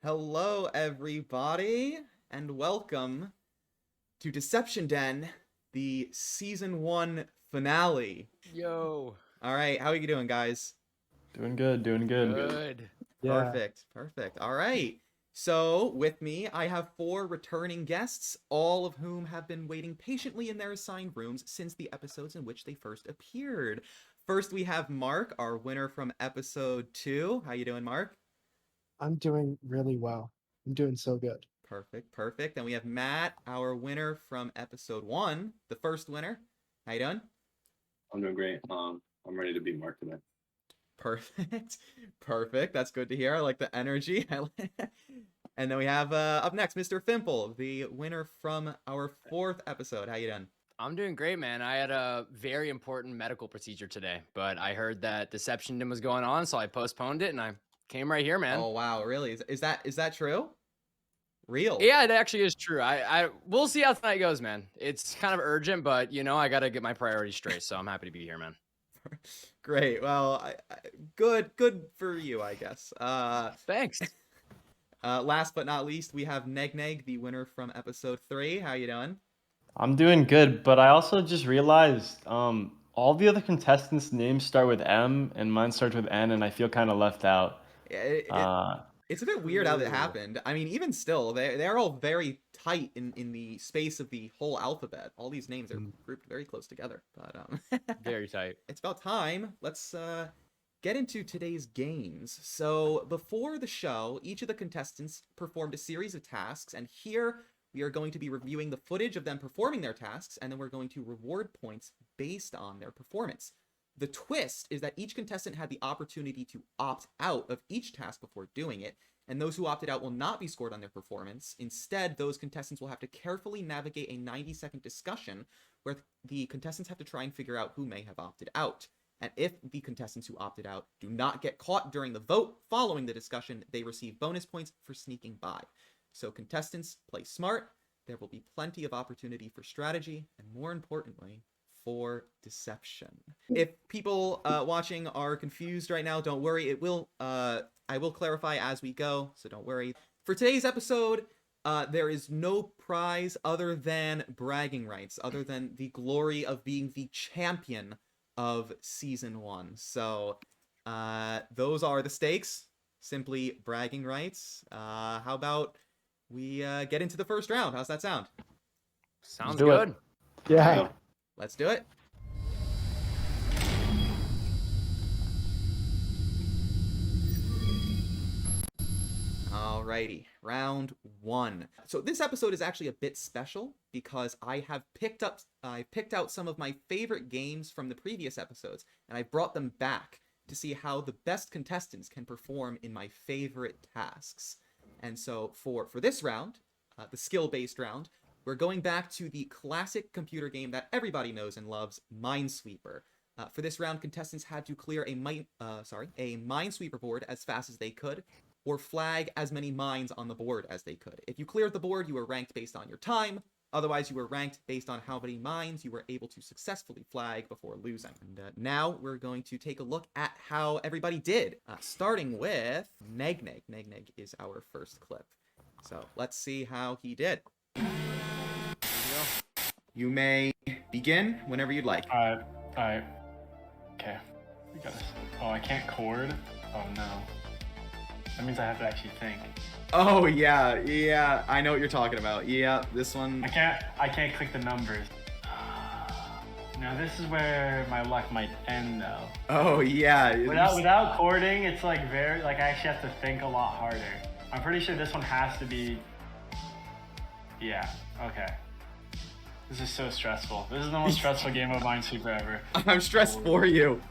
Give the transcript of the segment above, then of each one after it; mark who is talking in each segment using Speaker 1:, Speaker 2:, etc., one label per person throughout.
Speaker 1: Hello, everybody, and welcome to Deception Den, the Season 1 finale.
Speaker 2: Yo.
Speaker 1: All right, how are you doing, guys?
Speaker 3: Doing good, doing good.
Speaker 2: Good.
Speaker 3: Yeah.
Speaker 1: Perfect. All right. So, with me, I have 4 returning guests, all of whom have been waiting patiently in their assigned rooms since the episodes in which they first appeared. First, we have Mark, our winner from episode 2. How you doing, Mark?
Speaker 4: I'm doing really well. I'm doing so good.
Speaker 1: Perfect. And we have Matt, our winner from episode 1, the first winner. How you doing?
Speaker 5: I'm doing great. I'm ready to be Mark today.
Speaker 1: Perfect. That's good to hear. I like the energy. And then we have up next, Mr. Fimple, the winner from our 4th episode. How you doing?
Speaker 2: I'm doing great, man. I had a very important medical procedure today, but I heard that Deception Den was going on, so I postponed it and I came right here, man.
Speaker 1: Oh wow, really? Is that true? Real?
Speaker 2: Yeah, it actually is true. We'll see how tonight goes, man. It's kind of urgent, but I gotta get my priorities straight, so I'm happy to be here, man.
Speaker 1: Great. Well, good for you, I guess.
Speaker 2: Thanks.
Speaker 1: Last but not least, we have NegNeg, the winner from episode 3. How you doing?
Speaker 3: I'm doing good, but I also just realized all the other contestants' names start with M and mine starts with N, and I feel kind of left out.
Speaker 1: It's a bit weird how that happened. I mean, even still, they're all very tight in the space of the whole alphabet. All these names are grouped very close together. But
Speaker 2: Very tight.
Speaker 1: It's about time. Let's get into today's games. So before the show, each of the contestants performed a series of tasks, and here we are going to be reviewing the footage of them performing their tasks, and then we're going to reward points based on their performance. The twist is that each contestant had the opportunity to opt out of each task before doing it, and those who opted out will not be scored on their performance. Instead, those contestants will have to carefully navigate a 90-second discussion where the contestants have to try and figure out who may have opted out. And if the contestants who opted out do not get caught during the vote following the discussion, they receive bonus points for sneaking by. So contestants, play smart. There will be plenty of opportunity for strategy, and more importantly, for deception. If people watching are confused right now, don't worry. I will clarify as we go, so don't worry. For today's episode, there is no prize other than bragging rights, other than the glory of being the champion of Season 1. So those are the stakes. Simply bragging rights. How about we get into the first round? How's that sound?
Speaker 2: Sounds good.
Speaker 4: Yeah.
Speaker 1: Let's do it. Alrighty, round 1. So this episode is actually a bit special because I picked out some of my favorite games from the previous episodes, and I brought them back to see how the best contestants can perform in my favorite tasks. And so for this round, the skill-based round, we're going back to the classic computer game that everybody knows and loves, Minesweeper. For this round, contestants had to clear a Minesweeper board as fast as they could, or flag as many mines on the board as they could. If you cleared the board, you were ranked based on your time. Otherwise, you were ranked based on how many mines you were able to successfully flag before losing. And now we're going to take a look at how everybody did, starting with NegNeg. NegNeg is our first clip. So let's see how he did. You may begin whenever you'd like.
Speaker 3: Alright. Okay. We got this. Oh, I can't chord? Oh no. That means I have to actually think.
Speaker 1: Oh yeah, I know what you're talking about. Yeah, this one.
Speaker 3: I can't click the numbers. Now this is where my luck might end though.
Speaker 1: Oh yeah.
Speaker 3: Without chording, it's like I actually have to think a lot harder. I'm pretty sure this one has to be. Yeah, okay. This is so stressful. This is the most stressful game of Minesweeper ever.
Speaker 1: I'm stressed for you.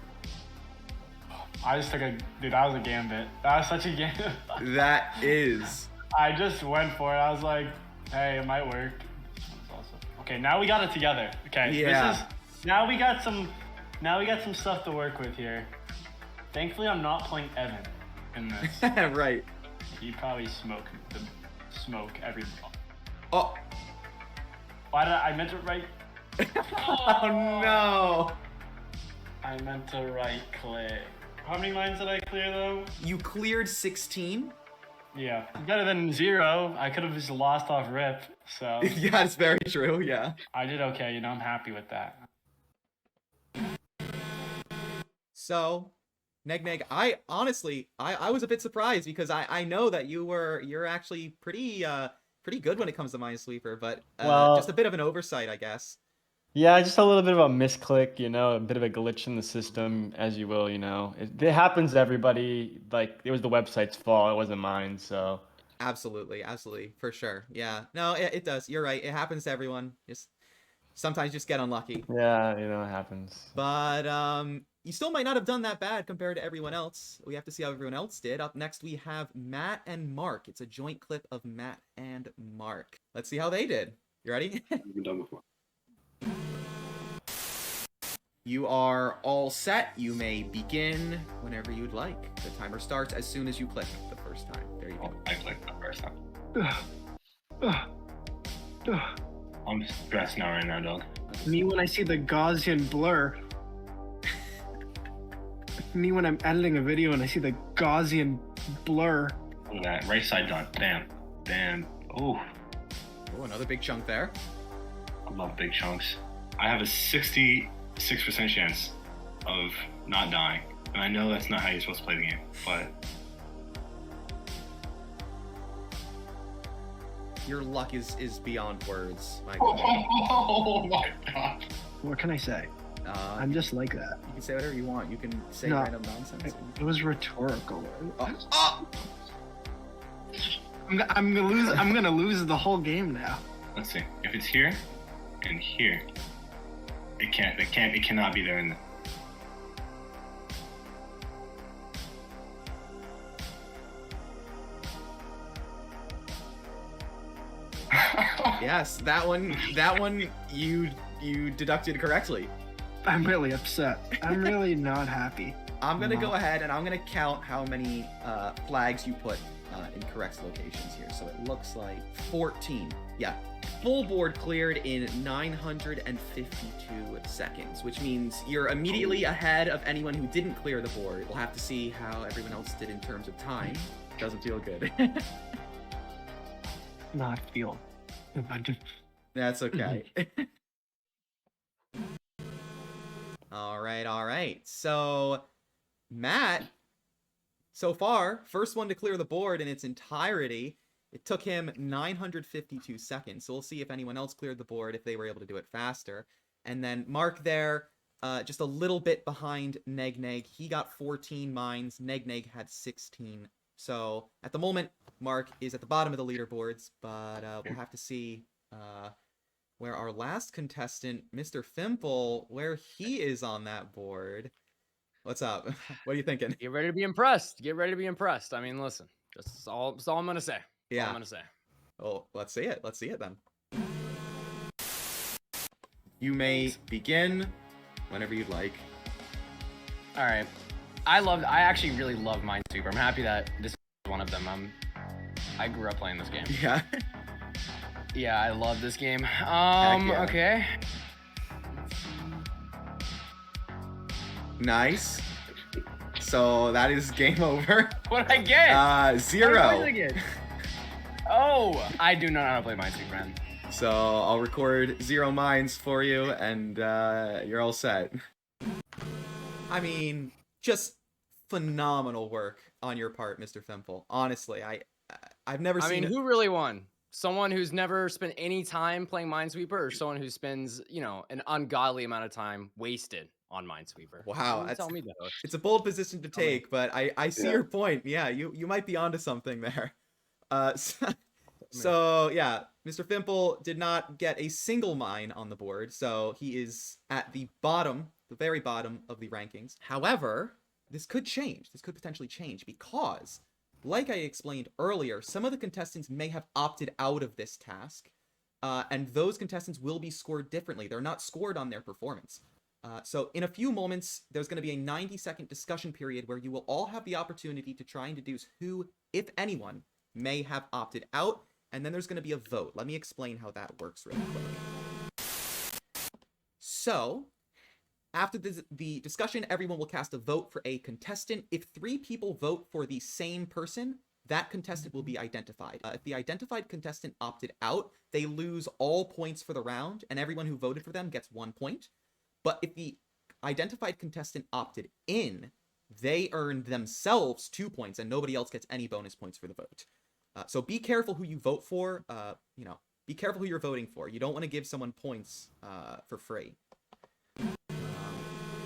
Speaker 3: I just took dude, that was a gambit. That was such a gambit.
Speaker 1: That is.
Speaker 3: I just went for it. I was like, hey, it might work. This one's also... Okay, now we got it together. Okay,
Speaker 1: yeah.
Speaker 3: Now we got some stuff to work with here. Thankfully, I'm not playing Evan in this.
Speaker 1: Right.
Speaker 3: He probably smoke every...
Speaker 1: Oh.
Speaker 3: Why did I meant to write?
Speaker 1: Oh no.
Speaker 3: I meant to right click. How many mines did I clear though?
Speaker 1: You cleared 16.
Speaker 3: Yeah, better than 0. I could have just lost off rip, so
Speaker 1: Yeah, it's very true. Yeah.
Speaker 3: I did okay. You know, I'm happy with that.
Speaker 1: So, Neg, I honestly, I was a bit surprised because I know that you're actually pretty good when it comes to Minesweeper, but
Speaker 6: Well-
Speaker 1: just a bit of an oversight, I guess.
Speaker 6: Yeah, just a little bit of a misclick, you know, a bit of a glitch in the system, as you will, you know. It happens to everybody. Like, it was the website's fault, it wasn't mine, so.
Speaker 1: Absolutely, for sure. Yeah, no, it does. You're right. It happens to everyone. Just sometimes just get unlucky.
Speaker 6: Yeah, you know, it happens.
Speaker 1: But you still might not have done that bad compared to everyone else. We have to see how everyone else did. Up next, we have Matt and Mark. It's a joint clip of Matt and Mark. Let's see how they did. You ready?
Speaker 5: I've been done before.
Speaker 1: You are all set. You may begin whenever you'd like. The timer starts as soon as you click the first time. There you go.
Speaker 5: I clicked the first time. I'm stressed now right now, dog.
Speaker 4: Me when I see the Gaussian blur. Me when I'm editing a video and I see the Gaussian blur.
Speaker 5: Look at that. Right side done. Bam. Bam. Oh,
Speaker 1: Oh, another big chunk there.
Speaker 5: I love big chunks. I have a 66% chance of not dying. And I know that's not how you're supposed to play the game, but
Speaker 1: Your luck is beyond words. My God.
Speaker 5: oh my god.
Speaker 4: What can I say? I'm just like that.
Speaker 1: You can say whatever you want. You can say
Speaker 4: No.
Speaker 1: random nonsense.
Speaker 4: It was rhetorical.
Speaker 1: Oh!
Speaker 4: I'm gonna lose. I'm gonna lose the whole game now.
Speaker 5: Let's see. If it's here and here, it cannot be there in the
Speaker 1: Yes, that one you deducted correctly.
Speaker 4: I'm really upset. I'm really not happy.
Speaker 1: I'm gonna
Speaker 4: Wow.
Speaker 1: go ahead and I'm gonna count how many flags you put in correct locations here. So it looks like 14. Yeah, full board cleared in 952 seconds, which means you're immediately ahead of anyone who didn't clear the board. We'll have to see how everyone else did in terms of time. Doesn't feel good.
Speaker 4: Not feel.
Speaker 1: That's okay. All right. So, Matt, so far, first one to clear the board in its entirety. It took him 952 seconds. So we'll see if anyone else cleared the board, if they were able to do it faster. And then Mark there, just a little bit behind Neg. He got 14 mines. Neg had 16. So at the moment, Mark is at the bottom of the leaderboards, but we'll have to see where our last contestant, Mr. Fimple, where he is on that board. What's up? What are you thinking?
Speaker 2: Get ready to be impressed. Get ready to be impressed. I mean, listen, that's all I'm gonna say. That's all I'm gonna say.
Speaker 1: Oh, let's see it. Let's see it then. You may begin whenever you'd like.
Speaker 2: All right. I actually really love Minesweeper. I'm happy that this is one of them. I grew up playing this game.
Speaker 1: Yeah.
Speaker 2: Yeah, I love this game.
Speaker 1: yeah.
Speaker 2: Okay.
Speaker 1: Nice. So that is game over.
Speaker 2: What did I get?
Speaker 1: 0.
Speaker 2: What did I get? Oh, I do not know how to play Minesweeper, man.
Speaker 1: So I'll record 0 mines for you, and you're all set. I mean, just phenomenal work on your part, Mr. Fimple. Honestly, I've never seen.
Speaker 2: I mean, who really won? Someone who's never spent any time playing Minesweeper, or someone who spends, an ungodly amount of time wasted on Minesweeper?
Speaker 1: Wow,
Speaker 2: You tell me the host.
Speaker 1: It's a bold position to take, but I see
Speaker 5: Yeah.
Speaker 1: your point. Yeah, you might be onto something there. So yeah, Mr. Fimple did not get a single mine on the board, so he is at the very bottom of the rankings. However, this could change. This could potentially change because, like I explained earlier, some of the contestants may have opted out of this task, and those contestants will be scored differently. They're not scored on their performance. So in a few moments, there's going to be a 90-second discussion period where you will all have the opportunity to try and deduce who, if anyone, may have opted out, and then there's going to be a vote. Let me explain how that works really quick. So, after the discussion, everyone will cast a vote for a contestant. If 3 people vote for the same person, that contestant will be identified. If the identified contestant opted out, they lose all points for the round, and everyone who voted for them gets 1 point. But if the identified contestant opted in, they earn themselves 2 points, and nobody else gets any bonus points for the vote. So be careful who you vote for. Be careful who you're voting for. You don't want to give someone points for free.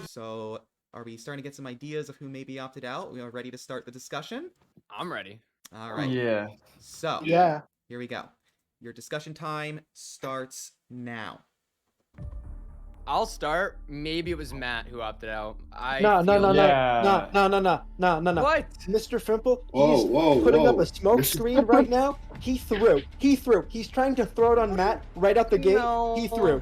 Speaker 1: So are we starting to get some ideas of who may be opted out? We are ready to start the discussion?
Speaker 2: I'm ready.
Speaker 1: All right.
Speaker 6: Yeah.
Speaker 1: So
Speaker 4: Yeah.
Speaker 1: here we go. Your discussion time starts now.
Speaker 2: I'll start. Maybe it was Matt who opted out.
Speaker 4: No.
Speaker 6: Yeah.
Speaker 4: No.
Speaker 2: What?
Speaker 4: Mr. Fimple,
Speaker 5: Whoa,
Speaker 4: he's
Speaker 5: whoa,
Speaker 4: putting up
Speaker 5: whoa.
Speaker 4: a smoke
Speaker 5: Mr.
Speaker 4: screen right now. He threw. He's trying to throw it on Matt right out the gate.
Speaker 2: No.
Speaker 4: He threw.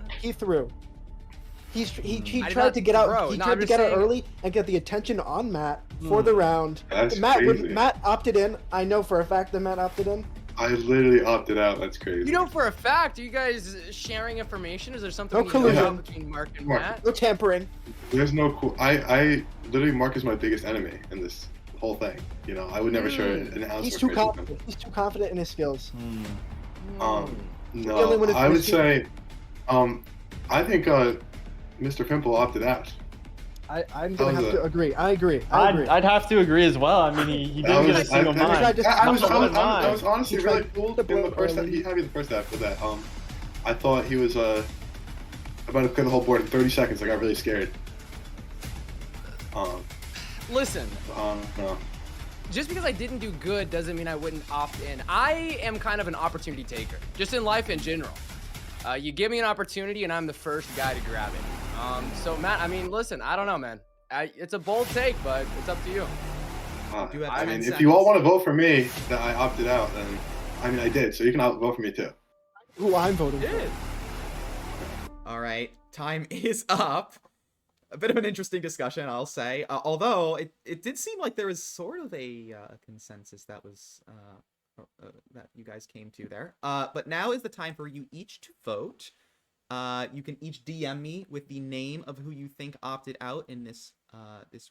Speaker 4: He
Speaker 2: I did
Speaker 4: tried
Speaker 2: not
Speaker 4: to get out.
Speaker 2: throw.
Speaker 4: He
Speaker 2: No,
Speaker 4: tried
Speaker 2: I'm
Speaker 4: to
Speaker 2: just
Speaker 4: get out
Speaker 2: saying-
Speaker 4: early and get the attention on Matt for the round.
Speaker 5: That's
Speaker 4: Matt
Speaker 5: crazy.
Speaker 4: Matt opted in. I know for a fact that Matt opted in.
Speaker 5: I literally opted out. That's crazy.
Speaker 2: You know for a fact, are you guys sharing information? Is there something
Speaker 4: No
Speaker 2: we know
Speaker 4: collusion.
Speaker 2: about between Mark and
Speaker 5: Mark.
Speaker 2: Matt?
Speaker 4: No tampering.
Speaker 5: There's no cool. I literally Mark is my biggest enemy in this whole thing. You know, I would never share an ounce
Speaker 4: He's
Speaker 5: of
Speaker 4: too
Speaker 5: information with him.
Speaker 4: confident. He's too confident in his skills.
Speaker 5: No,
Speaker 4: only one is
Speaker 5: I would
Speaker 4: missing-
Speaker 5: say, I think Mr. Pimple opted out.
Speaker 4: I'm gonna
Speaker 5: That was
Speaker 4: have to
Speaker 5: a-
Speaker 4: agree. I agree.
Speaker 6: I'd have to agree as well. I mean, he didn't get a single
Speaker 4: I
Speaker 6: mind.
Speaker 4: just-
Speaker 5: I was
Speaker 6: Mine.
Speaker 5: honestly
Speaker 4: He
Speaker 5: really
Speaker 4: tried
Speaker 5: cool
Speaker 4: to
Speaker 5: in the
Speaker 4: blow
Speaker 5: first half.
Speaker 4: early.
Speaker 5: He had me the first half with that. I thought he was about to clear the whole board in 30 seconds. I got really scared.
Speaker 2: Listen,
Speaker 5: No.
Speaker 2: just because I didn't do good doesn't mean I wouldn't opt in. I am kind of an opportunity taker, just in life in general. You give me an opportunity and I'm the first guy to grab it. So Matt, I mean, listen, I don't know, man. It's a bold take, but it's up to you.
Speaker 1: You have
Speaker 5: I
Speaker 1: 10
Speaker 5: mean, if
Speaker 1: seconds.
Speaker 5: you all want to vote for me that I opted out, then I mean I did. So you can vote for me too.
Speaker 4: Who I'm voting for.
Speaker 2: Did.
Speaker 1: All right, time is up. A bit of an interesting discussion, I'll say. Although it did seem like there was sort of a consensus that was that you guys came to there. But now is the time for you each to vote. You can each DM me with the name of who you think opted out in this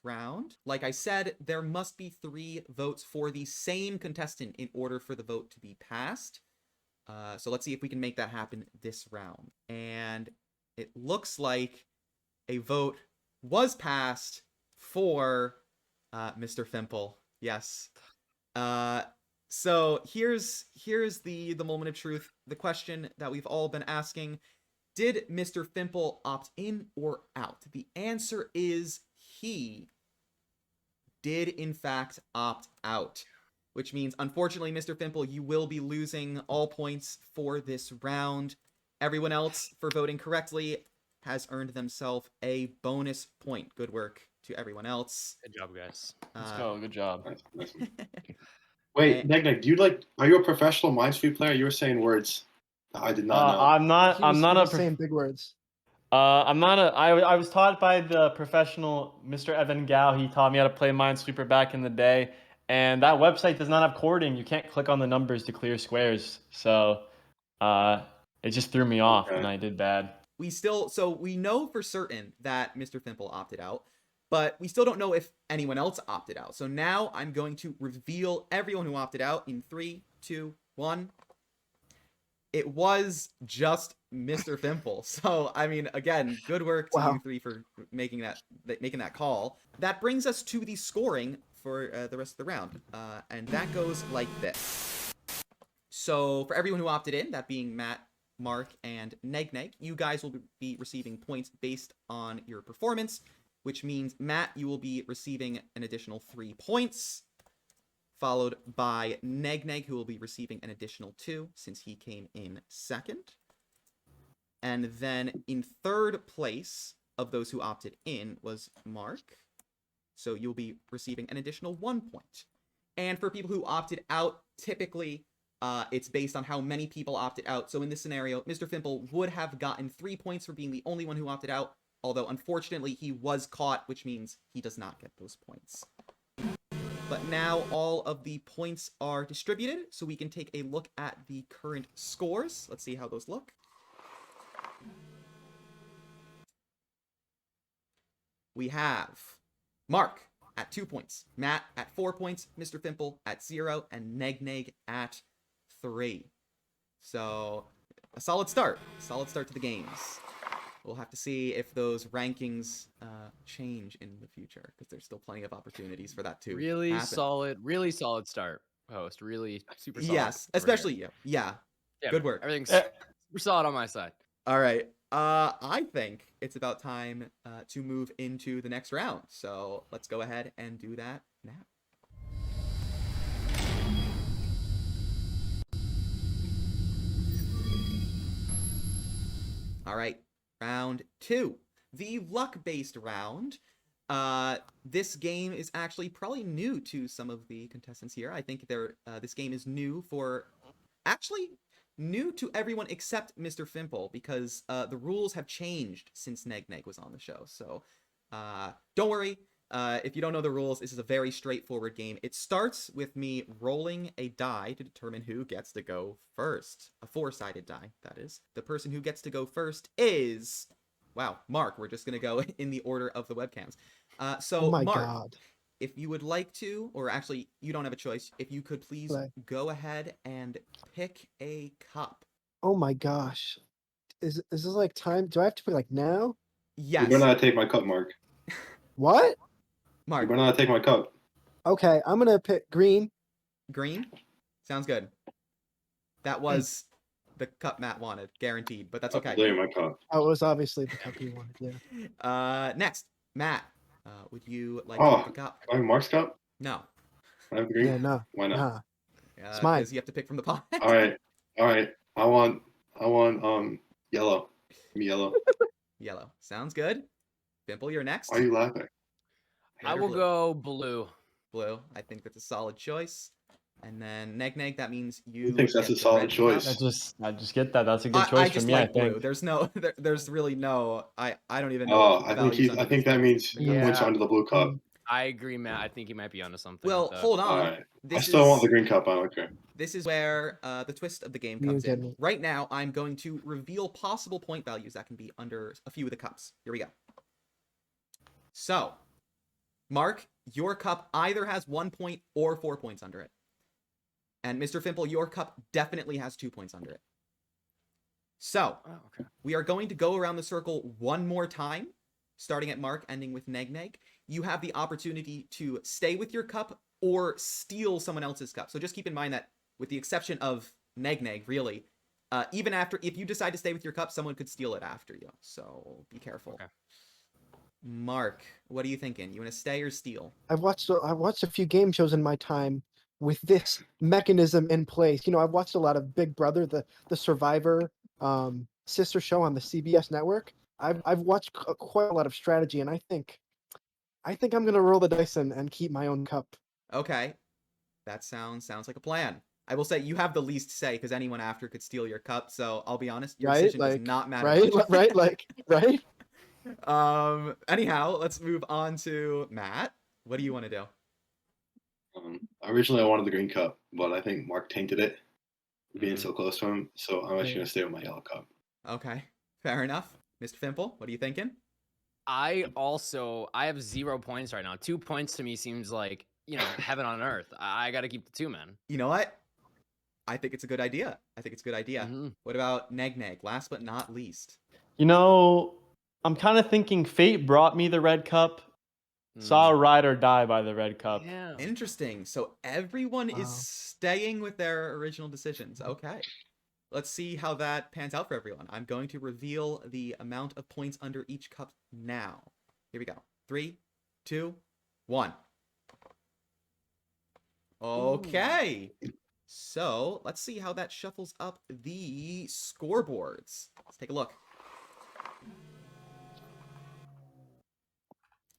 Speaker 1: round. Like I said, there must be 3 votes for the same contestant in order for the vote to be passed. So let's see if we can make that happen this round. And it looks like a vote was passed for Mr. Fimple. Yes. So here's the moment of truth. The question that we've all been asking: did Mr. Fimple opt in or out? The answer is he did in fact opt out, which means unfortunately, Mr. Fimple, you will be losing all points for this round. Everyone else, for voting correctly, has earned themselves a bonus point. Good work to everyone else.
Speaker 2: Good job, guys.
Speaker 6: Let's go. Good job.
Speaker 5: Nice. Wait, Neg, do you are you a professional Minesweep player? You were saying words I did not know.
Speaker 6: I'm not.
Speaker 4: He
Speaker 6: I'm
Speaker 4: was-
Speaker 6: not
Speaker 4: he
Speaker 6: a.
Speaker 4: was saying big words.
Speaker 6: I'm not a. I was taught by the professional Mr. Evan Gao. He taught me how to play Minesweeper back in the day. And that website does not have cording. You can't click on the numbers to clear squares. So, it just threw me off,
Speaker 5: Okay.
Speaker 6: and I did bad.
Speaker 1: So we know for certain that Mr. Fimple opted out, but we still don't know if anyone else opted out. So now I'm going to reveal everyone who opted out in 3, 2, 1. It was just Mr. Fimple. So, I mean, again, good work to
Speaker 4: Wow.
Speaker 1: you 3 for making that call. That brings us to the scoring for the rest of the round. And that goes like this. So, for everyone who opted in, that being Matt, Mark, and NegNeg, you guys will be receiving points based on your performance, which means, Matt, you will be receiving an additional 3 points, followed by NegNeg, who will be receiving an additional 2 since he came in second. And then in third place of those who opted in was Mark. So you'll be receiving an additional 1 point. And for people who opted out, typically it's based on how many people opted out. So in this scenario, Mr. Fimple would have gotten 3 points for being the only one who opted out, although unfortunately he was caught, which means he does not get those points. But now all of the points are distributed, so we can take a look at the current scores. Let's see how those look. We have Mark at 2 points, Matt at 4 points, Mr. Fimple at 0, and NegNeg at 3. So a solid start to the games. We'll have to see if those rankings change in the future, because there's still plenty of opportunities for that to
Speaker 2: Really
Speaker 1: happen.
Speaker 2: really solid start, host. Really super solid.
Speaker 1: Yes,
Speaker 2: over
Speaker 1: especially
Speaker 2: here.
Speaker 1: you. Yeah.
Speaker 2: Yeah,
Speaker 1: Good
Speaker 2: man,
Speaker 1: work.
Speaker 2: Everything's super solid on my side.
Speaker 1: All right. I think it's about time to move into the next round. So let's go ahead and do that now. All right. Round 2. The luck-based round. This game is actually probably new to some of the contestants here. I think this game is new for... Actually, new to everyone except Mr. Fimple, because the rules have changed since NegNeg was on the show. So don't worry. If you don't know the rules, this is a very straightforward game. It starts with me rolling a die to determine who gets to go first. A 4-sided die, that is. The person who gets to go first is... Wow, Mark. We're just going to go in the order of the webcams. So,
Speaker 4: Oh my
Speaker 1: Mark,
Speaker 4: god.
Speaker 1: if you would like to, or actually, you don't have a choice, if you could please
Speaker 4: Play.
Speaker 1: go ahead and pick a cup.
Speaker 4: Oh my gosh. Is this like time? Do I have to pick like now?
Speaker 1: Yes.
Speaker 5: You better not take my cup, Mark.
Speaker 4: What?
Speaker 5: You
Speaker 1: Mark,
Speaker 5: better not take my cup.
Speaker 4: Okay, I'm gonna pick green.
Speaker 1: green? Sounds good. That was the cup Matt wanted, guaranteed, but that's okay.
Speaker 5: There you my cup.
Speaker 4: Oh, it was obviously the cup you wanted. Yeah.
Speaker 1: Next, Matt, would you like
Speaker 5: Oh.
Speaker 1: to pick a cup?
Speaker 5: I have Mark's cup?
Speaker 1: No.
Speaker 5: I have green?
Speaker 4: Yeah. No.
Speaker 5: Why not?
Speaker 4: Nah.
Speaker 1: It's
Speaker 4: mine.
Speaker 1: because you have to pick from the pot.
Speaker 5: All right. I want yellow. Give me yellow.
Speaker 1: Yellow. Sounds good. Pimple, you're next.
Speaker 5: Why are you laughing?
Speaker 2: I
Speaker 1: Red or
Speaker 2: will
Speaker 1: blue?
Speaker 2: go blue.
Speaker 1: Blue. I think that's a solid choice. And then NegNeg, that means you.
Speaker 5: Who thinks that's
Speaker 1: get
Speaker 5: a
Speaker 1: the
Speaker 5: solid
Speaker 1: red
Speaker 5: choice?
Speaker 1: cup.
Speaker 6: I just get that. That's a good
Speaker 1: I
Speaker 6: choice for
Speaker 1: just
Speaker 6: me.
Speaker 1: like
Speaker 6: I think.
Speaker 1: blue. There's no, there's really no. I don't even know.
Speaker 5: Oh,
Speaker 1: the
Speaker 5: I think
Speaker 1: values under
Speaker 5: I think
Speaker 1: this.
Speaker 5: that means the
Speaker 2: Yeah.
Speaker 5: points are under the blue cup.
Speaker 2: I agree, Matt. I think he might be onto something.
Speaker 1: Well,
Speaker 2: with that.
Speaker 1: hold on.
Speaker 5: Alright. I
Speaker 1: This
Speaker 5: still
Speaker 1: is
Speaker 5: want the green cup. I don't care.
Speaker 1: this is where the twist of the game
Speaker 4: You
Speaker 1: comes
Speaker 4: get
Speaker 1: in.
Speaker 4: me.
Speaker 1: Right now, I'm going to reveal possible point values that can be under a few of the cups. Here we go. So, Mark, your cup either has 1 point or 4 points under it. And Mr. Fimple, your cup definitely has 2 points under it. So,
Speaker 2: Oh, okay.
Speaker 1: we are going to go around the circle one more time, starting at Mark, ending with NegNeg. You have the opportunity to stay with your cup or steal someone else's cup. So just keep in mind that, with the exception of NegNeg, really, even if you decide to stay with your cup, someone could steal it after you. So be careful.
Speaker 2: Okay.
Speaker 1: Mark, what are you thinking? You want to stay or steal?
Speaker 4: I've watched a few game shows in my time with this mechanism in place. You know, I've watched a lot of Big Brother, the Survivor sister show on the CBS network. I've watched quite a lot of strategy, and I think I'm gonna roll the dice and keep my own cup.
Speaker 1: Okay. That sounds like a plan. I will say you have the least say because anyone after could steal your cup. So I'll be honest, your
Speaker 4: Right?
Speaker 1: decision does
Speaker 4: Like,
Speaker 1: not matter.
Speaker 4: Right?
Speaker 1: much.
Speaker 4: Right? Like, right?
Speaker 1: Anyhow, let's move on to Matt. What do you want to do?
Speaker 5: Originally, I wanted the green cup, but I think Mark tainted it, being
Speaker 1: Mhm.
Speaker 5: so close to him. So I'm actually gonna stay with my yellow cup.
Speaker 1: Okay, fair enough. Mr. Fimple, what are you thinking?
Speaker 2: I have 0 points right now. 2 points to me seems like, heaven on earth. I got to keep the 2, man.
Speaker 1: You know what? I think it's a good idea.
Speaker 2: Mhm.
Speaker 1: What about NegNeg? Last but not least.
Speaker 6: You know, I'm kind of thinking fate brought me the red cup. So I'll ride or die by the red cup.
Speaker 2: Yeah.
Speaker 1: Interesting. So everyone
Speaker 4: Wow.
Speaker 1: is staying with their original decisions. Okay. Let's see how that pans out for everyone. I'm going to reveal the amount of points under each cup now. Here we go. 3, 2, 1. Okay. So let's see how that shuffles up the scoreboards. Let's take a look.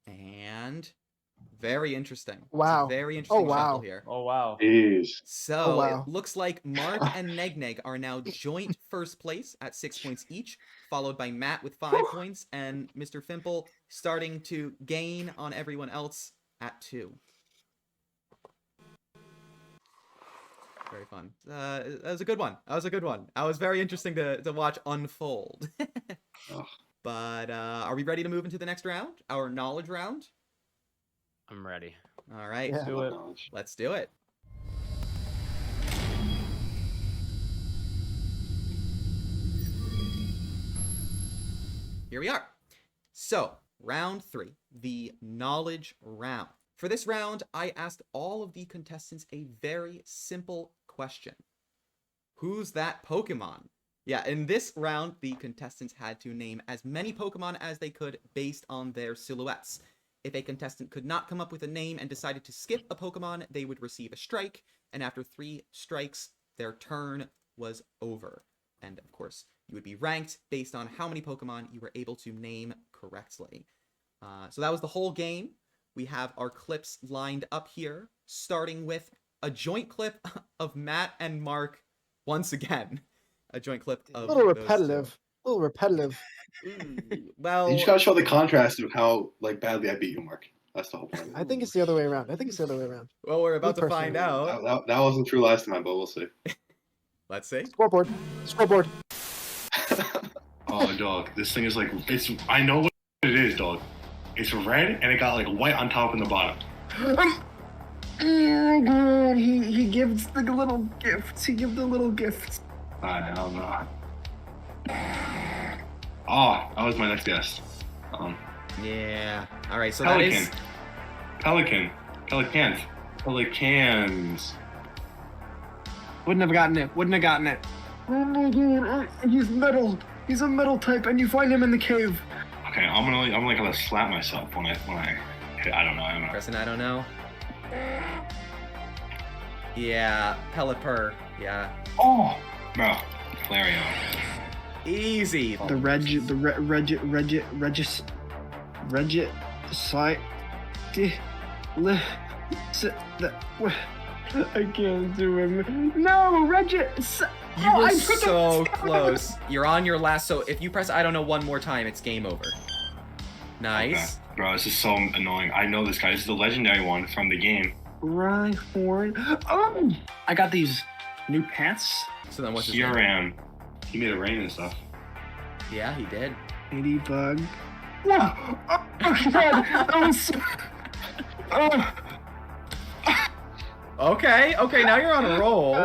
Speaker 1: And very interesting. It's a
Speaker 4: Wow.
Speaker 1: very interesting
Speaker 4: wow.
Speaker 1: shuffle here.
Speaker 6: Oh wow.
Speaker 5: Jeez.
Speaker 1: So
Speaker 4: wow.
Speaker 1: it looks like Mark and NegNeg are now joint first place at 6 points each, followed by Matt with 5 points, and Mr. Fimple starting to gain on everyone else at 2. Very fun. That was a good one. That was very interesting to watch unfold.
Speaker 5: Ugh.
Speaker 1: But are we ready to move into the next round? Our knowledge round?
Speaker 2: I'm ready.
Speaker 1: All right,
Speaker 4: Yeah.
Speaker 6: Do it.
Speaker 1: let's do it. Here we are. So, round 3, the knowledge round. For this round, I asked all of the contestants a very simple question. Who's that Pokemon? Yeah, in this round, the contestants had to name as many Pokemon as they could based on their silhouettes. If a contestant could not come up with a name and decided to skip a Pokemon, they would receive a strike, and after 3 strikes, their turn was over. And of course, you would be ranked based on how many Pokemon you were able to name correctly. So that was the whole game. We have our clips lined up here, starting with a joint clip of Matt and Mark once again. A joint clip of
Speaker 4: A little
Speaker 1: those
Speaker 4: repetitive. A little repetitive.
Speaker 1: two. Well,
Speaker 5: You just gotta show the contrast of how badly I beat you, Mark. That's the whole point.
Speaker 4: I think it's the other way around.
Speaker 1: well, we're about to
Speaker 4: personally,
Speaker 1: find out.
Speaker 5: That wasn't true last time, but we'll see.
Speaker 1: Let's see.
Speaker 4: Scoreboard. Scoreboard.
Speaker 5: Oh, dog, this thing is I know what it is, dog. It's red and it got white on top and the bottom.
Speaker 3: He gives the little gifts. He gives the little gifts.
Speaker 5: I don't know. Oh, that was my next guess.
Speaker 1: Yeah. All right. So
Speaker 5: Pelicans.
Speaker 3: Wouldn't have gotten it. Oh my god, he's metal. He's a metal type, and you find him in the cave.
Speaker 5: Okay, I'm gonna slap myself when I hit. I don't know.
Speaker 1: Preston, I don't know. Yeah, Pelipper. Yeah.
Speaker 5: Oh, bro, Flareon.
Speaker 1: Easy.
Speaker 3: I can't do him. No, Regis.
Speaker 1: You were so close. You're on your last. So if you press I don't know one more time, it's game over. Nice.
Speaker 5: Okay. Bro, this is so annoying. I know this guy. This is the legendary one from the game.
Speaker 3: Rhyhorn. Oh, I got these new pants.
Speaker 1: So then what's his name?
Speaker 5: Kieran. He made it rain and stuff.
Speaker 1: Yeah, he did.
Speaker 3: Ladybug. Whoa! Oh my god! That was so... Oh.
Speaker 1: Okay, now you're on a roll.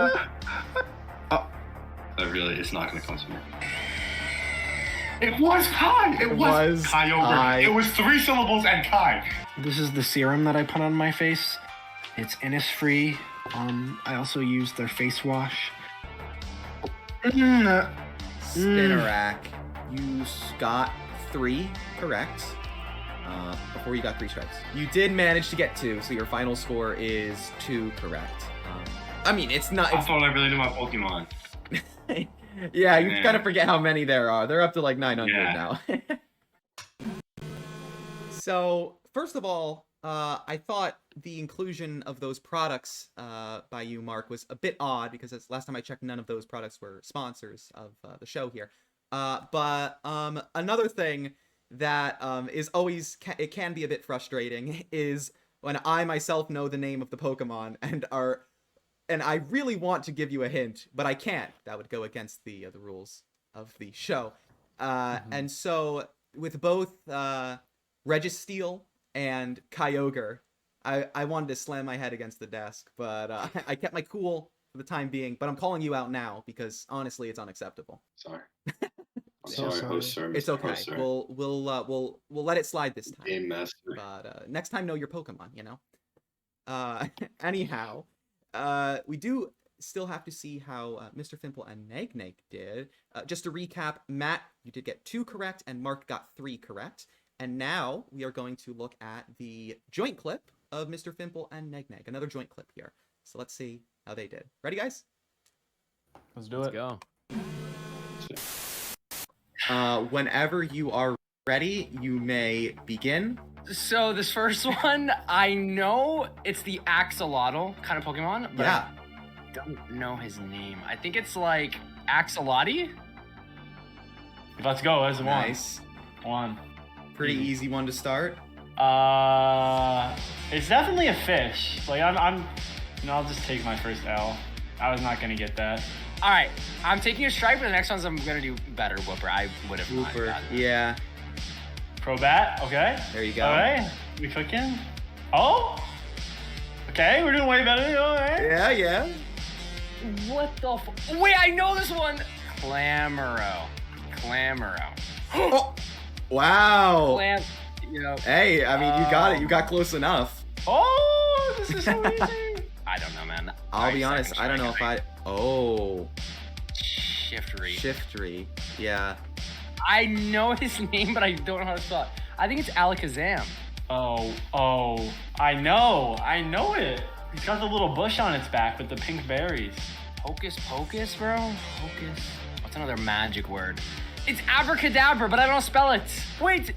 Speaker 5: It's not gonna come to me. It was Kai! It was Kyogre. It was 3 syllables and Kai.
Speaker 3: This is the serum that I put on my face. It's Innisfree. I also use their face wash.
Speaker 1: Spinarak. You got 3 correct. Before you got 3 strikes. You did manage to get 2, so your final score is 2 correct. I mean, it's not.
Speaker 5: I thought I really knew my Pokemon.
Speaker 1: Yeah, you kind of forget how many there are. They're up to 900 now. So, first of all, I thought the inclusion of those products by you, Mark, was a bit odd because last time I checked, none of those products were sponsors of the show here. But another thing that is always it can be a bit frustrating is when I myself know the name of the Pokemon and I really want to give you a hint, but I can't. That would go against the rules of the show. And so with both Registeel and Kyogre, I wanted to slam my head against the desk, but I kept my cool for the time being. But I'm calling you out now because honestly, it's unacceptable.
Speaker 5: Sorry.
Speaker 4: Sorry.
Speaker 1: It's okay. We'll let it slide this time.
Speaker 5: Game master.
Speaker 1: But next time, know your Pokemon. You know. Anyhow, we do still have to see how Mr. Fimple and NegNeg did. Just to recap, Matt, you did get 2 correct, and Mark got 3 correct. And now we are going to look at the joint clip of Mr. Fimple and NegNeg. Another joint clip here. So let's see how they did. Ready, guys?
Speaker 6: Let's do it.
Speaker 2: Go.
Speaker 1: Whenever you are ready, you may begin.
Speaker 2: So this first one, I know it's the Axolotl kind of Pokemon, but
Speaker 1: Yeah.
Speaker 2: I don't know his name. I think it's like Axolotl.
Speaker 6: Let's go. There's
Speaker 1: Nice.
Speaker 6: one.
Speaker 1: Pretty easy one to start.
Speaker 6: It's definitely a fish. I'll just take my first L. I was not gonna get that.
Speaker 2: All right, I'm taking a strike, but the next ones I'm gonna do better. Whooper, I would have not
Speaker 1: Whooper.
Speaker 2: gotten that.
Speaker 1: Yeah.
Speaker 6: Crobat. Okay.
Speaker 1: There you go.
Speaker 6: All right. We cooking.
Speaker 3: Oh. Okay, we're doing way better. All right.
Speaker 1: Yeah, yeah.
Speaker 2: What the wait, I know this one. Clamoro.
Speaker 1: Oh, wow.
Speaker 2: Yep.
Speaker 1: Hey, I mean, you got it. You got close enough.
Speaker 3: Oh, this is so easy.
Speaker 2: I don't know, man.
Speaker 1: I'll be honest. I don't know if I. Oh,
Speaker 2: Shiftry.
Speaker 1: Yeah.
Speaker 2: I know his name, but I don't know how to spell it. I think it's Alakazam.
Speaker 3: Oh, I know it. He's got the little bush on its back with the pink berries.
Speaker 2: Hocus Pocus, bro? Hocus. What's another magic word? It's abracadabra, but I don't spell it. Wait.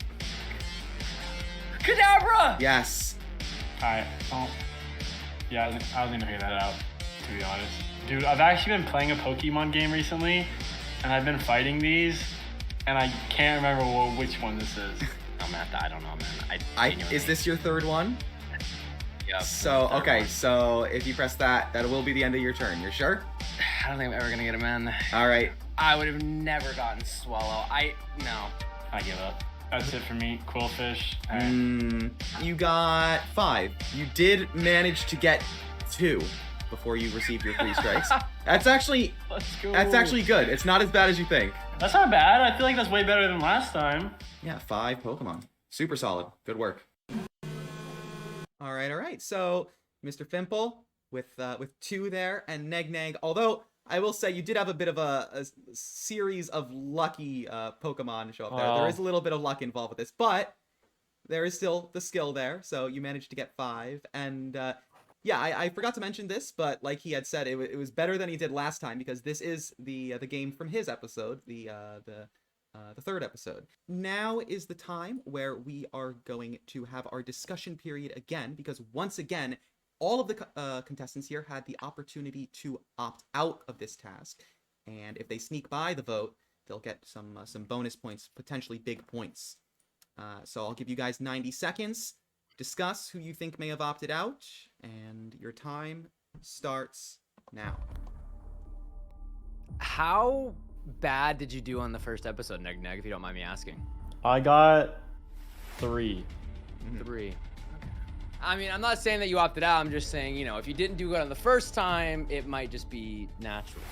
Speaker 2: Cadabra!
Speaker 1: Yes.
Speaker 3: Alright, yeah, I wasn't gonna figure that out, to be honest. Dude, I've actually been playing a Pokemon game recently, and I've been fighting these, and I can't remember which one this is.
Speaker 2: I don't know, man.
Speaker 1: Is this your third one?
Speaker 2: Yeah.
Speaker 1: So, okay, so if you press that, that will be the end of your turn. You're sure?
Speaker 2: I don't think I'm ever gonna get a man.
Speaker 1: All right.
Speaker 2: I would have never gotten Swallow. No.
Speaker 3: I give up. That's it for me. Quillfish. Alright.
Speaker 1: You got 5. You did manage to get 2 before you received your 3 strikes. That's actually good. It's not as bad as you think.
Speaker 3: That's not bad. I feel like that's way better than last time.
Speaker 1: Yeah, 5 Pokemon. Super solid. Good work. All right. So, Mr. Fimple with 2 there, and NegNeg. Although I will say you did have a bit of a series of lucky Pokemon show up there. There is a little bit of luck involved with this, but there is still the skill there. So you managed to get 5, and yeah, I forgot to mention this, but like he had said, it was better than he did last time because this is the game from his episode, the third episode. Now is the time where we are going to have our discussion period again, because once again, all of the contestants here had the opportunity to opt out of this task, and if they sneak by the vote, they'll get some bonus points, potentially big points. So I'll give you guys 90 seconds. Discuss who you think may have opted out, and your time starts now.
Speaker 2: How bad did you do on the first episode, NegNeg, if you don't mind me asking?
Speaker 6: I got 3.
Speaker 2: 3. I mean, I'm not saying that you opted out. I'm just saying, if you didn't do good on the first time, it might just be natural.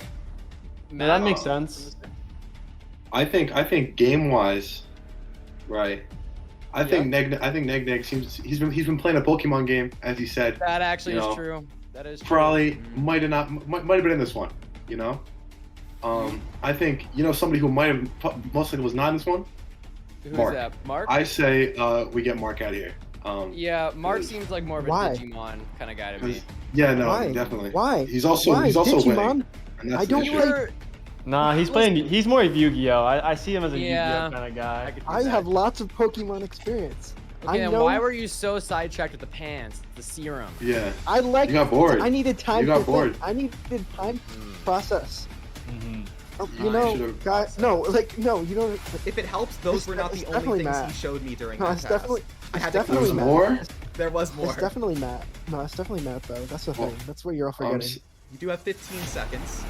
Speaker 6: Yeah, that makes sense.
Speaker 7: I think game wise, right? I think NegNeg seems he's been playing a Pokemon game, as he said.
Speaker 2: That actually is true. That is true.
Speaker 7: Probably might have been in this one. I think somebody who might have most likely was not in this one.
Speaker 2: Who's
Speaker 7: Mark.
Speaker 2: that? Mark?
Speaker 7: I say we get Mark out of here.
Speaker 2: Yeah, Mark seems like more of a Digimon kind of guy to me.
Speaker 7: Yeah, no,
Speaker 4: Why?
Speaker 7: definitely.
Speaker 4: Why?
Speaker 7: He's also
Speaker 4: Digimon?
Speaker 7: winning. And that's
Speaker 4: I
Speaker 7: the
Speaker 4: don't
Speaker 7: issue.
Speaker 4: play.
Speaker 6: Nah, he's more of Yu-Gi-Oh. I see him as a
Speaker 2: Yeah.
Speaker 6: Yu-Gi-Oh kind of guy.
Speaker 4: I have lots of Pokemon experience.
Speaker 2: Okay,
Speaker 4: I
Speaker 2: then
Speaker 4: know.
Speaker 2: why were you so sidetracked with the pants, the serum?
Speaker 7: Yeah.
Speaker 4: I like.
Speaker 7: You got bored.
Speaker 4: I needed time.
Speaker 7: You got
Speaker 4: to
Speaker 7: bored.
Speaker 4: think. I needed time to process.
Speaker 6: Mm-hmm.
Speaker 7: should've
Speaker 4: Guys, no.
Speaker 1: If it helps, those
Speaker 4: It's
Speaker 1: were not the
Speaker 4: it's
Speaker 1: only
Speaker 4: definitely
Speaker 1: things
Speaker 4: Matt.
Speaker 1: he showed me during
Speaker 4: No,
Speaker 1: that
Speaker 4: it's
Speaker 1: task.
Speaker 4: definitely.
Speaker 1: I had
Speaker 4: It's
Speaker 1: to
Speaker 7: There was
Speaker 4: definitely
Speaker 7: more?
Speaker 4: Matt.
Speaker 1: There was more.
Speaker 4: It's definitely Matt. No, it's definitely Matt though. That's the thing. That's what you're all forgetting.
Speaker 1: You do have 15 seconds.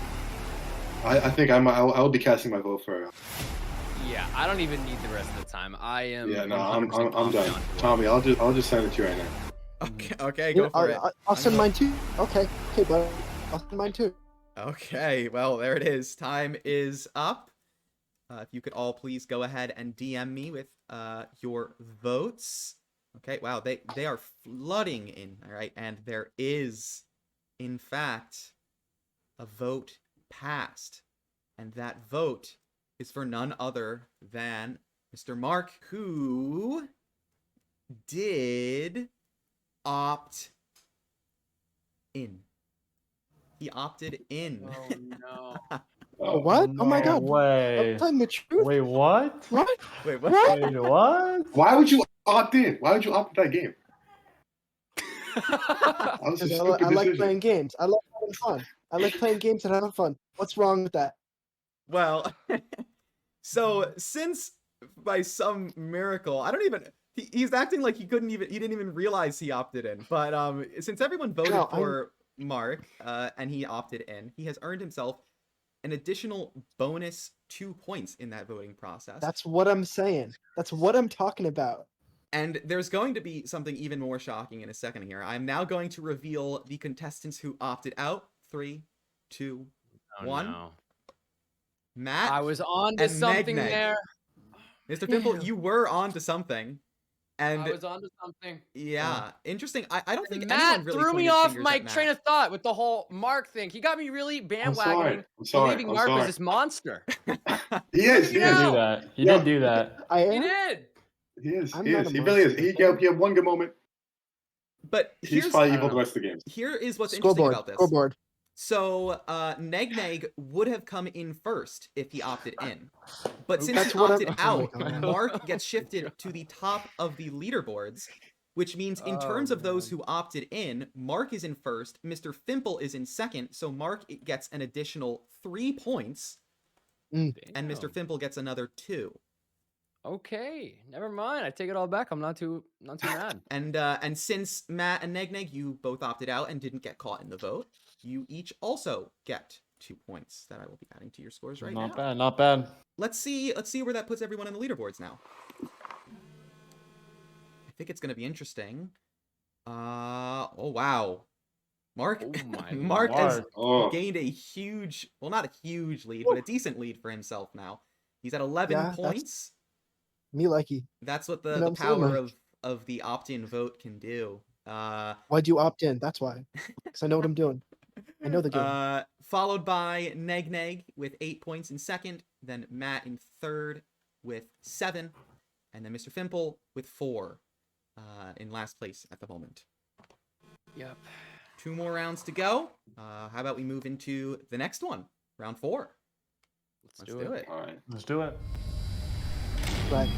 Speaker 7: I think I'll be casting my vote for.
Speaker 2: Yeah, I don't even need the rest of the time. I am.
Speaker 7: Yeah, no,
Speaker 2: 100%
Speaker 7: I'm
Speaker 2: confident
Speaker 7: done.
Speaker 2: on who
Speaker 7: Tommy, I'll just send it to you right now.
Speaker 1: Okay, go for it.
Speaker 4: I'll send mine too. Okay, but I'll send mine too.
Speaker 1: Okay, well, there it is. Time is up. If you could all please go ahead and DM me with your votes. Okay, wow, they are flooding in, all right? And there is, in fact, a vote passed. And that vote is for none other than Mr. Mark, who did opt in. He opted in.
Speaker 2: Oh no.
Speaker 4: What? Oh my God!
Speaker 6: Way.
Speaker 4: I'm telling the truth.
Speaker 6: Wait, what?
Speaker 4: What?
Speaker 1: Wait, what?
Speaker 4: What?
Speaker 6: Wait, what?
Speaker 7: Why would you opt in? Why would you opt in that game? That was a
Speaker 4: Because
Speaker 7: stupid
Speaker 4: I like
Speaker 7: decision.
Speaker 4: playing games. I like having fun. I like playing games and having fun. What's wrong with that?
Speaker 1: Well, so since by some miracle, I don't even. He's acting like he didn't even realize he opted in. But since everyone voted
Speaker 4: No,
Speaker 1: for Mark, and he opted in, he has earned himself an additional bonus 2 points in that voting process.
Speaker 4: That's what I'm saying. That's what I'm talking about.
Speaker 1: And there's going to be something even more shocking in a second here. I'm now going to reveal the contestants who opted out. 3, 2,
Speaker 2: Oh,
Speaker 1: 1.
Speaker 2: no.
Speaker 1: Matt
Speaker 2: I was on to
Speaker 1: and
Speaker 2: something
Speaker 1: NegNeg.
Speaker 2: there.
Speaker 1: Mr. Fimple, you were on to something. And
Speaker 2: I was on to something.
Speaker 1: yeah, interesting. I don't think
Speaker 2: Matt
Speaker 1: anyone really
Speaker 2: threw me
Speaker 1: pointed
Speaker 2: off
Speaker 1: fingers
Speaker 2: my
Speaker 1: at Matt.
Speaker 2: train of thought with the whole Mark thing. He got me really bandwagoning, believing Mark was this monster.
Speaker 7: He is.
Speaker 6: He did do that. He did do that.
Speaker 4: I
Speaker 2: He
Speaker 4: am.
Speaker 2: did.
Speaker 7: He is.
Speaker 4: I'm
Speaker 7: He
Speaker 4: not
Speaker 7: is.
Speaker 4: a
Speaker 7: He really is.
Speaker 4: monster.
Speaker 7: He had one good moment.
Speaker 1: But
Speaker 7: He's
Speaker 1: here's
Speaker 7: probably
Speaker 2: I
Speaker 7: evil
Speaker 2: don't
Speaker 7: the rest of the games.
Speaker 1: here is what's interesting
Speaker 4: Scoreboard.
Speaker 1: about this.
Speaker 4: Scoreboard.
Speaker 1: So, NegNeg would have come in first if he opted in. But since
Speaker 4: That's
Speaker 1: he
Speaker 4: what
Speaker 1: opted
Speaker 4: oh my
Speaker 1: out,
Speaker 4: God.
Speaker 1: Mark gets shifted to the top of the leaderboards, which means in terms of those who opted in, Mark is in first, Mr. Fimple is in second, so Mark gets an additional 3 points, and Mr. Fimple gets another 2.
Speaker 2: Okay, never mind. I take it all back. I'm not too mad.
Speaker 1: And since Matt and NegNeg, you both opted out and didn't get caught in the vote, you each also get 2 points that I will be adding to your scores right now.
Speaker 6: Not bad. Not bad.
Speaker 1: Let's see where that puts everyone in the leaderboards now. I think it's gonna be interesting. Oh wow. Mark
Speaker 2: Oh my
Speaker 1: Mark has
Speaker 7: Oh.
Speaker 1: gained a huge, well, not a huge lead, but a decent lead for himself now. He's at 11
Speaker 4: Yeah, that's-
Speaker 1: points.
Speaker 4: Me likey.
Speaker 1: That's what
Speaker 4: You know
Speaker 1: the
Speaker 4: what I'm saying,
Speaker 1: power
Speaker 4: Mike?
Speaker 1: of the opt-in vote can do.
Speaker 4: Why'd you opt in? That's why. Because I know what I'm doing. I know the game.
Speaker 1: Followed by NegNeg with 8 points in second, then Matt in third with 7, and then Mr. Fimple with 4 in last place at the moment.
Speaker 2: Yep.
Speaker 1: 2 more rounds to go. How about we move into the next one, round 4?
Speaker 2: Let's
Speaker 1: Let's
Speaker 2: do
Speaker 1: do
Speaker 2: it.
Speaker 1: it.
Speaker 7: All right.
Speaker 6: Let's do it.
Speaker 4: Right.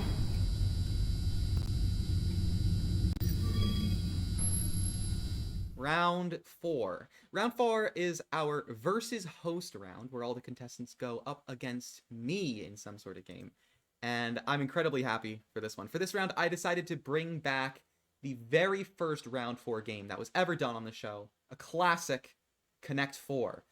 Speaker 1: Round 4. Round 4 is our versus host round, where all the contestants go up against me in some sort of game. And I'm incredibly happy for this one. For this round, I decided to bring back the very first round 4 game that was ever done on the show, a classic Connect 4.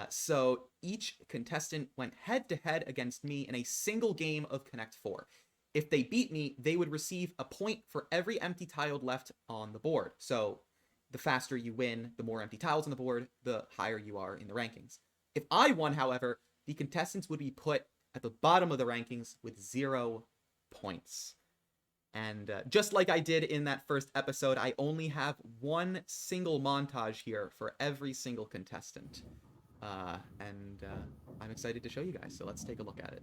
Speaker 1: So each contestant went head-to-head against me in a single game of Connect 4. If they beat me, they would receive a point for every empty tile left on the board. So the faster you win, the more empty tiles on the board, the higher you are in the rankings. If I won, however, the contestants would be put at the bottom of the rankings with 0 points. And just like I did in that first episode, I only have one single montage here for every single contestant. And I'm excited to show you guys, so let's take a look at it.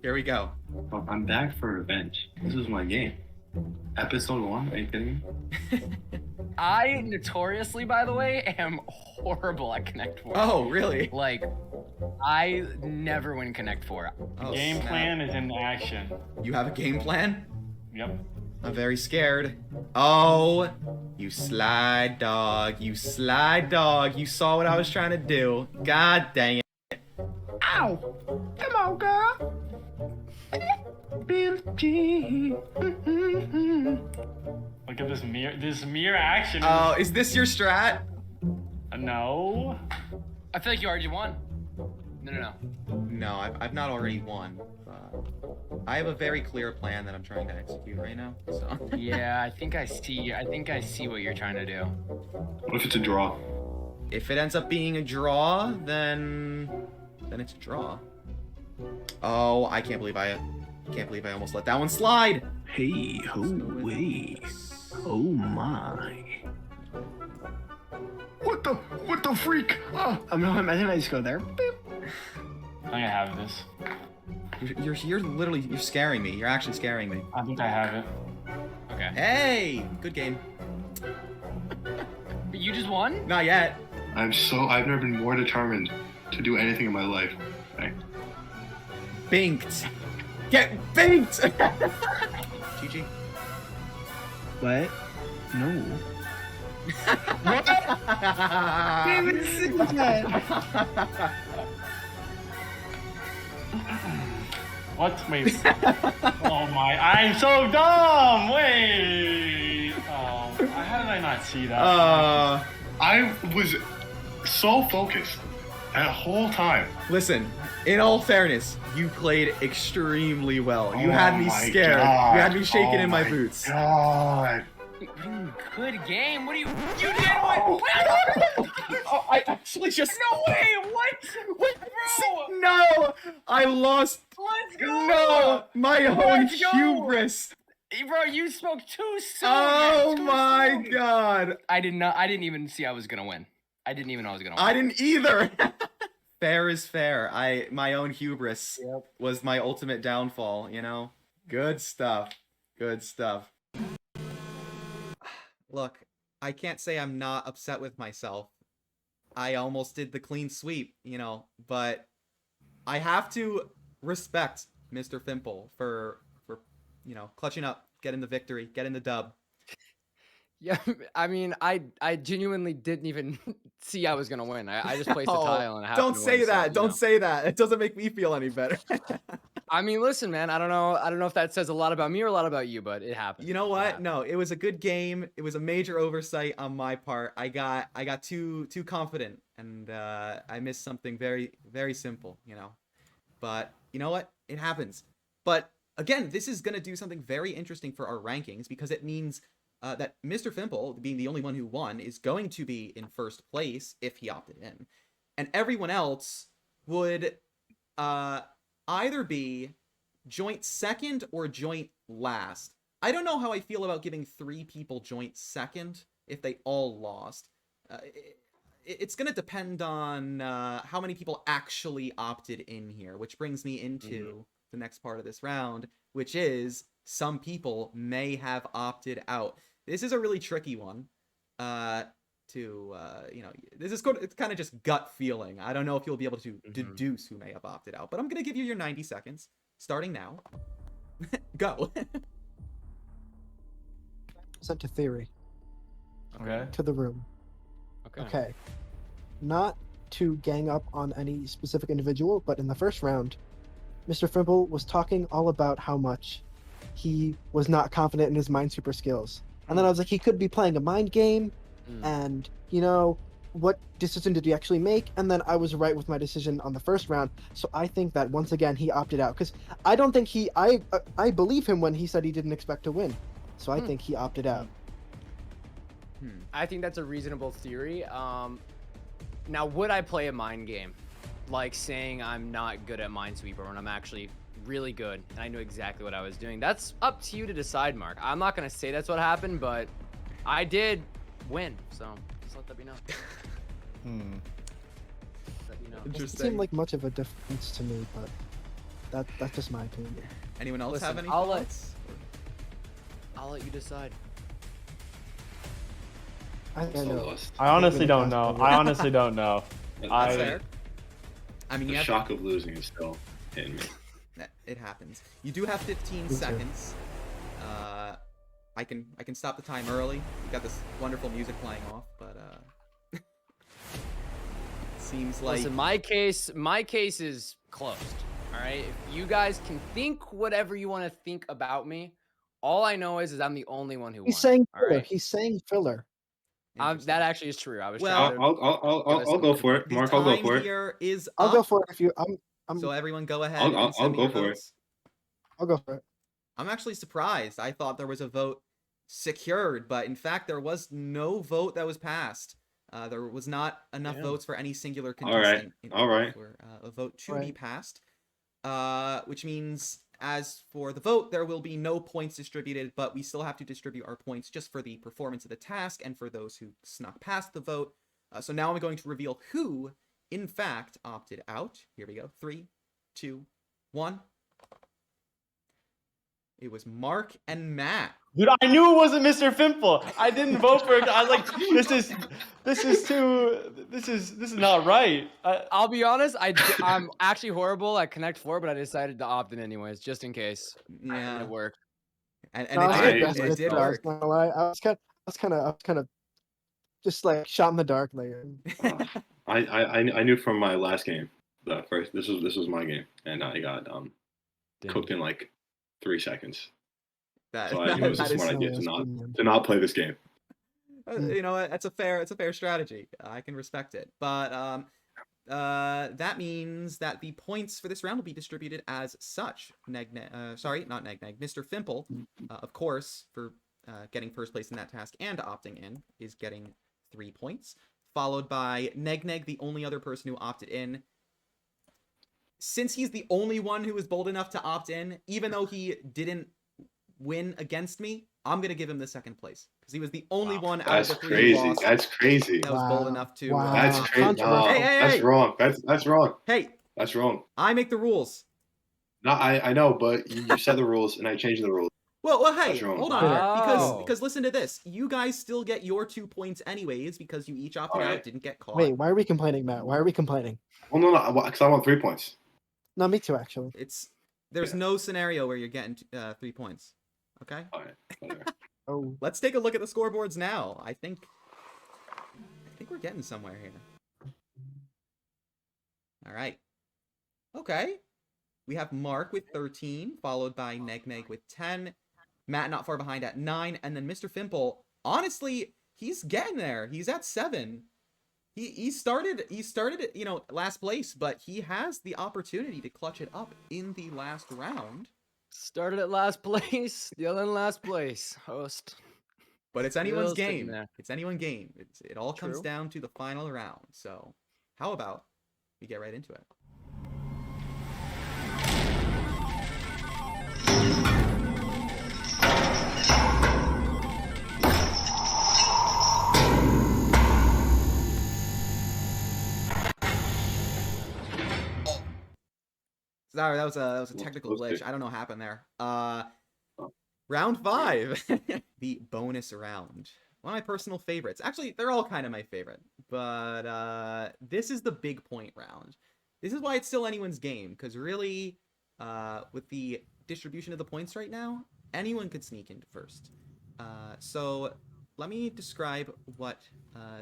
Speaker 1: Here we go.
Speaker 5: Oh, I'm back for revenge. This is my game. Episode 1? Are you kidding me?
Speaker 2: I notoriously, by the way, am horrible at Connect 4.
Speaker 1: Oh, really?
Speaker 2: Like, I never win Connect 4.
Speaker 1: Oh,
Speaker 3: Game
Speaker 1: snap.
Speaker 3: plan is in action.
Speaker 1: You have a game plan?
Speaker 3: Yep.
Speaker 1: I'm very scared. Oh, you sly dog. You sly dog. You saw what I was trying to do. God dang it.
Speaker 2: Ow! Come on, girl!
Speaker 3: Look at this mirror action.
Speaker 1: Oh, is this your strat?
Speaker 3: No.
Speaker 2: I feel like you already won. No.
Speaker 1: No, I've not already won. I have a very clear plan that I'm trying to execute right now. So.
Speaker 2: Yeah, I think I see what you're trying to do.
Speaker 5: What if it's a draw?
Speaker 1: If it ends up being a draw, then it's a draw. Oh, I can't believe I almost let that one slide.
Speaker 8: Hey, ho, wait. Oh my. What the freak? Oh, I think I just go there. Beep.
Speaker 3: I think I have this.
Speaker 1: You're literally, you're scaring me. You're actually scaring me.
Speaker 3: I think I have it.
Speaker 2: Okay.
Speaker 1: Hey, good game.
Speaker 2: But you just won?
Speaker 1: Not yet.
Speaker 5: I've never been more determined to do anything in my life. Okay.
Speaker 1: Binked. Get binked! GG.
Speaker 8: What? No.
Speaker 3: What? Wait. Oh my! I'm so dumb. Wait. Oh, how did I not see that?
Speaker 5: I was so focused That whole time.
Speaker 1: Listen, in all fairness, you played extremely well. You
Speaker 5: Oh
Speaker 1: had me
Speaker 5: my
Speaker 1: scared.
Speaker 5: God.
Speaker 1: You had me shaking
Speaker 5: Oh
Speaker 1: in my
Speaker 5: my
Speaker 1: boots.
Speaker 5: God.
Speaker 2: Good game. What do you did what?
Speaker 1: Oh, I actually just
Speaker 2: No way. What?
Speaker 1: Wait,
Speaker 2: Bro.
Speaker 1: no! I lost.
Speaker 2: Let's go.
Speaker 1: No, my own
Speaker 2: Let's go.
Speaker 1: hubris.
Speaker 2: Bro, you spoke too soon.
Speaker 1: Oh
Speaker 2: man. Too
Speaker 1: my
Speaker 2: soon.
Speaker 1: god!
Speaker 2: I didn't even see I was gonna win. I didn't even know I was gonna win.
Speaker 1: I didn't either. Fair is fair. My own hubris
Speaker 2: Yep.
Speaker 1: was my ultimate downfall. You know. Good stuff. Good stuff. Look, I can't say I'm not upset with myself. I almost did the clean sweep, you know, but I have to respect Mr. Fimple for you know, clutching up, getting the victory, getting the dub.
Speaker 2: Yeah, I mean, I genuinely didn't even see I was gonna win. I just placed a
Speaker 1: Oh,
Speaker 2: tile and I happened
Speaker 1: don't
Speaker 2: to
Speaker 1: say
Speaker 2: win, so,
Speaker 1: that.
Speaker 2: you
Speaker 1: Don't
Speaker 2: know.
Speaker 1: say that. It doesn't make me feel any better.
Speaker 2: I mean, listen, man. I don't know if that says a lot about me or a lot about you, but it happened.
Speaker 1: You know
Speaker 2: It
Speaker 1: what?
Speaker 2: happened.
Speaker 1: No, it was a good game. It was a major oversight on my part. I got too confident, and I missed something very very simple. You know, but you know what? It happens. But again, this is gonna do something very interesting for our rankings because it means that Mr. Fimple, being the only one who won, is going to be in first place if he opted in, and everyone else would either be joint second or joint last. I don't know how I feel about giving 3 people joint second if they all lost. It's going to depend on how many people actually opted in here, which brings me into the next part of this round, which is some people may have opted out. This is a really tricky one. You know, it's kind of just gut feeling. I don't know if you'll be able to deduce who may have opted out, but I'm gonna give you your 90 seconds starting now. Go.
Speaker 4: Sent to theory.
Speaker 6: Okay.
Speaker 4: To the room. Okay. Not to gang up on any specific individual, but in the first round, Mr. Fimple was talking all about how much he was not confident in his Minesweeper skills. And then I was like, he could be playing a mind game, and, you know, what decision did he actually make? And then I was right with my decision on the first round. So I think that once again he opted out because I don't think I believe him when he said he didn't expect to win. So I think he opted out.
Speaker 2: I think that's a reasonable theory. Now, would I play a mind game, like saying I'm not good at Minesweeper when I'm actually really good and I knew exactly what I was doing? That's up to you to decide, Mark. I'm not gonna say that's what happened, but I did win, so just let that be known. Let me know.
Speaker 4: It doesn't
Speaker 1: Interesting.
Speaker 4: seem like much of a difference to me, but that's just my opinion.
Speaker 1: Anyone else
Speaker 2: Listen,
Speaker 1: have any
Speaker 2: I'll
Speaker 1: thoughts?
Speaker 2: I'll let you decide.
Speaker 4: I
Speaker 5: So
Speaker 4: know.
Speaker 5: lost.
Speaker 6: I honestly don't know. I honestly don't know.
Speaker 1: That's fair. I mean,
Speaker 5: The
Speaker 1: you have
Speaker 5: shock of losing is still hitting me.
Speaker 1: it happens. You do have 15
Speaker 4: Me too.
Speaker 1: seconds. I can stop the time early. We got this wonderful music playing off, but seems like
Speaker 2: Listen, my case is closed. All right. If you guys can think whatever you want to think about me, all I know is I'm the only one who
Speaker 4: He's
Speaker 2: won.
Speaker 4: saying
Speaker 2: all
Speaker 4: filler.
Speaker 2: right.
Speaker 4: He's saying filler.
Speaker 2: That actually is true. I was
Speaker 1: Well,
Speaker 2: trying to.
Speaker 5: I'll go for it.
Speaker 1: the
Speaker 5: Mark, I'll go
Speaker 1: time
Speaker 5: for it.
Speaker 1: here is
Speaker 4: I'll
Speaker 1: up.
Speaker 4: go for it if you. I'm.
Speaker 1: So everyone, go ahead
Speaker 5: I'll
Speaker 1: and send me
Speaker 5: go
Speaker 1: your
Speaker 5: for it.
Speaker 1: votes.
Speaker 4: I'll go for it.
Speaker 1: I'm actually surprised. I thought there was a vote secured, but in fact, there was no vote that was passed. There was not enough votes for any singular
Speaker 5: All right.
Speaker 1: contestant in
Speaker 5: All
Speaker 1: order
Speaker 5: right.
Speaker 1: for a vote to be
Speaker 4: Right.
Speaker 1: passed. Which means, as for the vote, there will be no points distributed, but we still have to distribute our points just for the performance of the task and for those who snuck past the vote. So now I'm going to reveal who, in fact, opted out. Here we go. 3, 2, 1. It was Mark and Matt.
Speaker 6: Dude, I knew it wasn't Mr. Fimple. I didn't vote for it. I was like, this is not right.
Speaker 2: I'll be honest. I'm actually horrible at Connect 4, but I decided to opt in anyways, just in case. And
Speaker 1: Yeah,
Speaker 2: it worked.
Speaker 1: and
Speaker 4: No, I was
Speaker 1: it
Speaker 4: gonna
Speaker 1: did.
Speaker 4: guess
Speaker 1: It
Speaker 4: this,
Speaker 1: did
Speaker 4: but I was
Speaker 1: work.
Speaker 4: not gonna lie. I was kind of just like shot in the dark there.
Speaker 5: I knew from my last game, the first. This was my game, and I got cooked in like 3 seconds. So I knew it was a
Speaker 1: that is-
Speaker 5: smart idea
Speaker 4: No,
Speaker 5: to
Speaker 4: that's
Speaker 5: not play this game.
Speaker 1: you know what? It's a fair strategy. I can respect it. But that means that the points for this round will be distributed as such. Sorry, not Negneg. Mr. Fimple, of course, for getting first place in that task and opting in, is getting 3 points. Followed by NegNeg, the only other person who opted in. Since he's the only one who was bold enough to opt in, even though he didn't win against me, I'm gonna give him the second place because he was the only one out of
Speaker 5: That's
Speaker 1: the 3 who
Speaker 5: crazy.
Speaker 1: lost
Speaker 5: That's crazy.
Speaker 1: that was bold enough to.
Speaker 4: Wow.
Speaker 5: That's
Speaker 1: opt
Speaker 5: crazy.
Speaker 1: in.
Speaker 4: Controversial.
Speaker 1: Hey, hey,
Speaker 5: That's
Speaker 1: hey!
Speaker 5: wrong. That's wrong.
Speaker 1: Hey,
Speaker 5: That's wrong.
Speaker 1: I make the rules.
Speaker 5: No, I know, but you said the rules and I changed the rules.
Speaker 1: Well, hey,
Speaker 5: That's wrong.
Speaker 1: hold on here,
Speaker 2: Oh.
Speaker 1: because listen to this. You guys still get your 2 points anyways because you each opted
Speaker 5: Alright.
Speaker 1: out, didn't get caught.
Speaker 4: Wait, why are we complaining, Matt? Why are we complaining?
Speaker 5: Well, no, because I want 3 points.
Speaker 4: No, me too, actually.
Speaker 1: There's
Speaker 5: Yeah.
Speaker 1: no scenario where you're getting 3 points. Okay?
Speaker 5: All right, whatever.
Speaker 4: Oh,
Speaker 1: Let's take a look at the scoreboards now. I think we're getting somewhere here. All right. Okay. We have Mark with 13, followed by NegNeg with 10. Matt not far behind at 9, and then Mr. Fimple. Honestly, he's getting there. He's at 7. He started last place, but he has the opportunity to clutch it up in the last round.
Speaker 2: Started at last place, still in last place. Host.
Speaker 1: But it's anyone's
Speaker 2: Still sticking
Speaker 1: game.
Speaker 2: there.
Speaker 1: It's anyone's game. It all comes
Speaker 2: True.
Speaker 1: down to the final round. So, how about we get right into it? Sorry, that was a technical glitch. I don't know what happened there. Round 5, the bonus round. One of my personal favorites. Actually, they're all kind of my favorite, but this is the big point round. This is why it's still anyone's game, because really, with the distribution of the points right now, anyone could sneak into first. So let me describe what